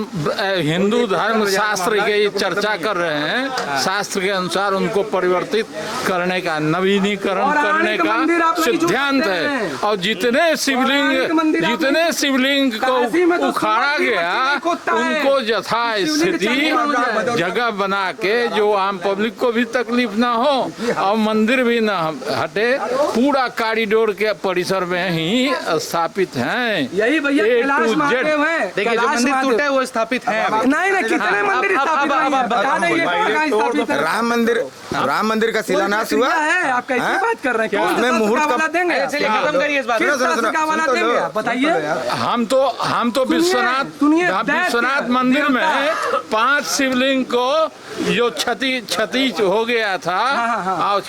हिंदू धर्म शास्त्र की चर्चा कर रहे हैं, शास्त्र के अनुसार उनको परिवर्तित परिवर्तित करने का, नवीनीकरण पौराणिक करने मंदिर का आप नहीं जोड़ सिद्धांत सकते है। हैं। और जितने शिवलिंग काशी में को तो उखाड़ा सूरज की गया मछली नहीं खोदता है। उनको यथा शिवलिंग स्थिति चढ़ने वाला है। जगह बना के जो आम पब्लिक को भी तकलीफ ना हो और मंदिर भी ना हटे, पूरा कॉरिडोर के परिसर में ही स्थापित हैं। यही भैया A to Kailash Z। Mahadev है। देखिए जो कैलाश मंदिर महादेव। टूटे वो स्थापित है अभी। नहीं कितने मंदिर स्थापित हुए हैं? बता देंगे कहाँ स्थापित है? राम मंदिर का शिलान्यास हुआ है। आप कैसी हाँ? बात कर रहे हैं? कौन उसमें सा मुहूर्त शासक वाला कब- देंगे? चलिए खत्म करिए इस बात किस को। शासक वाला सुन तो देंगे? लो। आप बताइए। हम तो सुनिए, विश्वनाथ मंदिर में 5 शिवलिंग को जो क्षति हो गया था और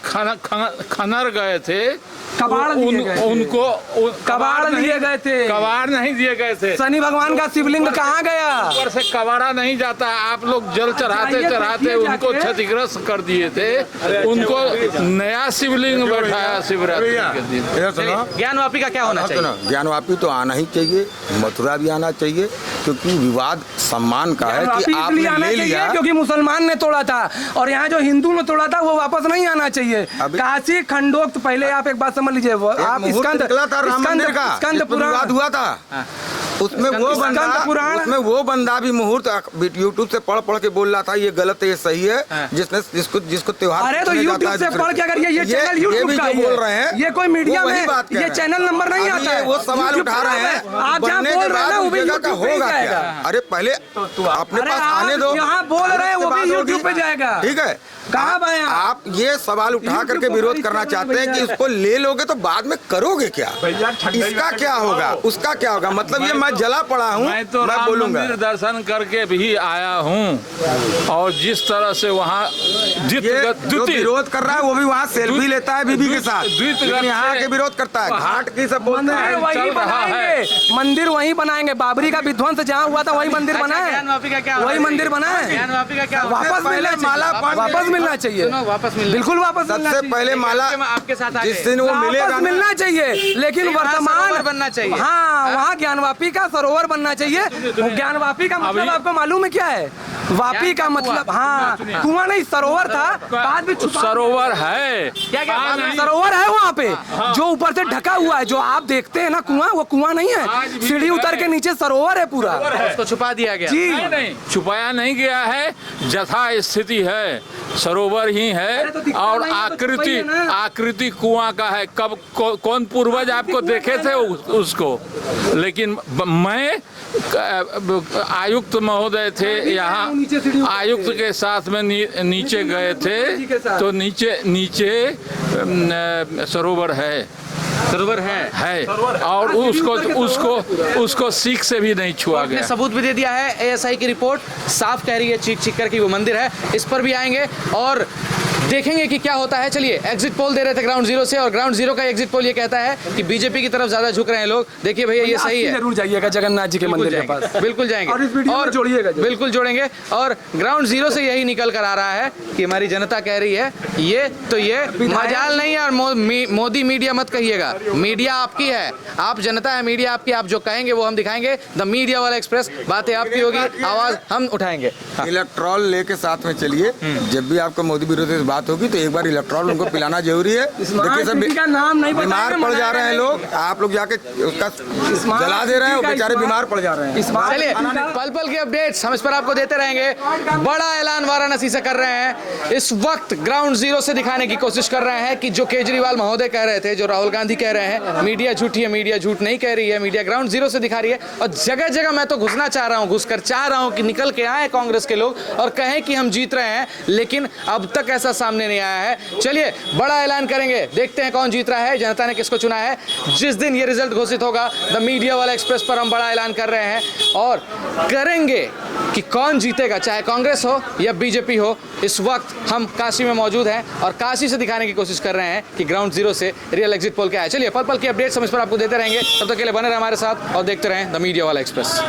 खनर गए थे, कबाड़ दिए गए थे। उनको कबाड़ दिए गए थे। कबाड़ नहीं दिए गए थे। शनि भगवान का शिवलिंग कहाँ गया? ऊपर से कबाड़ा नहीं जाता। आप लोग जल चढ़ाते देखिए उनको जाके। क्षतिग्रस्त कर दिए थे। उनको नया शिवलिंग बैठाया शिवरात्रि के दिन। ज्ञानवापी का क्या होना चाहिए? ज्ञानवापी तो आना ही चाहिए, मथुरा भी आना चाहिए, क्योंकि विवाद सम्मान का है कि वापिस इसलिए आपने आना ले चाहिए लिया। क्योंकि मुसलमान ने तोड़ा था और यहाँ जो हिंदू ने तोड़ा था वो वापस नहीं आना चाहिए। अभी- काशी खंडोक्त, पहले आप एक बात समझ लीजिए, आप मुहूर्त निकला था राम मंदिर का, स्कंद जिसमें पुराण विवाद हुआ था। उसमें वो बंदा भी मुहूर्त यूट्यूब से पढ़ के बोल रहा था ये गलत है ये सही है, जिसको त्योहार अरे तो मनाया जाता यूट्यूब है से दूसरे- पढ़ के अगर ये चैनल यूट्यूब भी का जो ही बोल रहे हैं ये कोई मीडिया वो वही में बात कह ये रहे हैं। चैनल नंबर नहीं अभी आता है। वो सवाल YouTube उठा रहे पे हैं, आप जहाँ बनने बोल के रहे हैं बाद ना वो उस भी जगह का YouTube पे ही होगा क्या? जाएगा। अरे पहले अपने अरे पास आप आने दो, यहाँ बोल रहे हैं वो भी उसके बाद YouTube पे होगी। जाएगा। ठीक है, कहाँ भाई आप ये सवाल उठा YouTube करके को विरोध खारिज करना करना चाहते हैं कि भैया। इसको ले लोगे तो बाद में करोगे क्या? इसका क्या होगा, उसका क्या होगा? मतलब ये मैं जला पड़ा हूँ, मैं तो राम बोलूंगा। मंदिर दर्शन करके भी आया हूँ और जिस तरह से वहाँ ये जो विरोध कर रहा है वो भी वहाँ सेल्फी लेता है बीबी के साथ, लेकिन यहाँ के विरोध करता है। घाट की सब बोलते मंदिर हैं वहीं बनाएंगे, मंदिर वहीं बनाएंगे। बाबरी का विध्वंस जहाँ हुआ था वही मंदिर बना है, ज्ञानवापी का क्या वही होना मंदिर चाहिए? बना है। ज्ञानवापी का क्या होना वापस पहले मिलना माला चाहिए, पान वापस मिलना चाहिए, सुनो, वापस मिलना बिल्कुल वापस मिलना सबसे चाहिए। पहले माला आपके साथ आ जिस गए। दिन वो मिलेगा वापस ना, मिलना चाहिए, लेकिन वहाँ वर्तमान सरोवर बनना चाहिए। हाँ, वहाँ ज्ञानवापी का सरोवर बनना चाहिए। ज्ञानवापी का मतलब आपको मालूम है क्या है? वापी का मतलब हाँ कुआं नहीं, सरोवर था, बाद में छुपा- सरोवर है। सरोवर है वहाँ पे जो ऊपर से ढका हुआ है, जो आप देखते हैं ना कुआं, वो कुआं नहीं है, सीढ़ी उतर के नीचे सरोवर है पूरा। उसको छुपा दिया गया। जी नहीं छुपाया नहीं गया है, यथा स्थिति है, सरोवर ही है अरे तो दिखता और नहीं है तो छुपाई है ना। आकृति कुआं का है। कब कौन पूर्वज आपको देखे थे उसको? लेकिन मैं आयुक्त महोदय थे यहाँ, आयुक्त के साथ में नीचे गए थे तो नीचे सरोवर है और उसको सीख से भी नहीं छुआ आपने गया। सबूत भी दे दिया है। एएसआई की रिपोर्ट साफ कह रही है चीख कर कि वो मंदिर है। इस पर भी आएंगे और देखेंगे कि क्या होता है। चलिए, एग्जिट पोल दे रहे थे ग्राउंड जीरो से और ग्राउंड जीरो का एग्जिट पोल ये कहता है कि बीजेपी की तरफ ज्यादा झुक रहे हैं लोग। देखिए भैया ये सही है, जरूर जाइएगा जगन्नाथ जी के मंदिर के पास, बिल्कुल जाएंगे और इस वीडियो में जोड़िएगा जरूर। बिल्कुल जोड़ेंगे। और ग्राउंड जीरो से यही निकल कर आ रहा है कि हमारी जनता कह रही है ये मजाल नहीं है। और मोदी मीडिया मत कहिएगा, मीडिया आपकी है, आप जनता है, मीडिया आपकी। आप जो कहेंगे वो हम दिखाएंगे। द मीडिया वाला एक्सप्रेस, बातें आपकी होगी, आवाज हम उठाएंगे। इलेक्ट्रॉल लेके साथ में चलिए। जब भी आपका मोदी विरोधी बात होगी तो एक बार इलेक्ट्रॉल उनको पिलाना जरूरी है। देखिए सब का नाम नहीं बीमार पड़ जा रहे हैं लोग, आप लोग जाके उसका जला दे रहे हैं, बेचारे बीमार पड़ जा रहे हैं। चलिए, पल पल के अपडेट्स हम इस पर आपको देते रहेंगे। बड़ा ऐलान वाराणसी से कर रहे हैं। इस वक्त ग्राउंड जीरो से दिखाने की कोशिश कर रहे हैं कि जो केजरीवाल महोदय कह रहे थे, जो राहुल गांधी कह रहे हैं, मीडिया झूठी है, मीडिया झूठ नहीं कह रही है, मीडिया ग्राउंड जीरो से दिखा रही है। और जगह जगह मैं तो घुसना चाह रहा हूं, घुसकर चाह रहा हूं कि निकल के आए कांग्रेस के लोग और कहें कि हम जीत रहे हैं, लेकिन अब तक ऐसा सामने नहीं आया है। चलिए, बड़ा ऐलान करेंगे, देखते हैं कौन जीत रहा है, जनता ने किसको चुना है। जिस दिन ये रिजल्ट घोषित होगा, द मीडिया वाला एक्सप्रेस पर हम बड़ा ऐलान कर रहे हैं और करेंगे कि कौन जीतेगा, चाहे कांग्रेस हो या बीजेपी हो। इस वक्त हम काशी में मौजूद हैं और काशी से दिखाने की कोशिश कर रहे हैं कि ग्राउंड जीरो से रियल एग्जिट पोल क्या है। चलिए, पल पल की अपडेट्स हम इस पर आपको देते रहेंगे। तब तक के लिए बने रहे हमारे साथ और देखते रहें द मीडिया वाला एक्सप्रेस।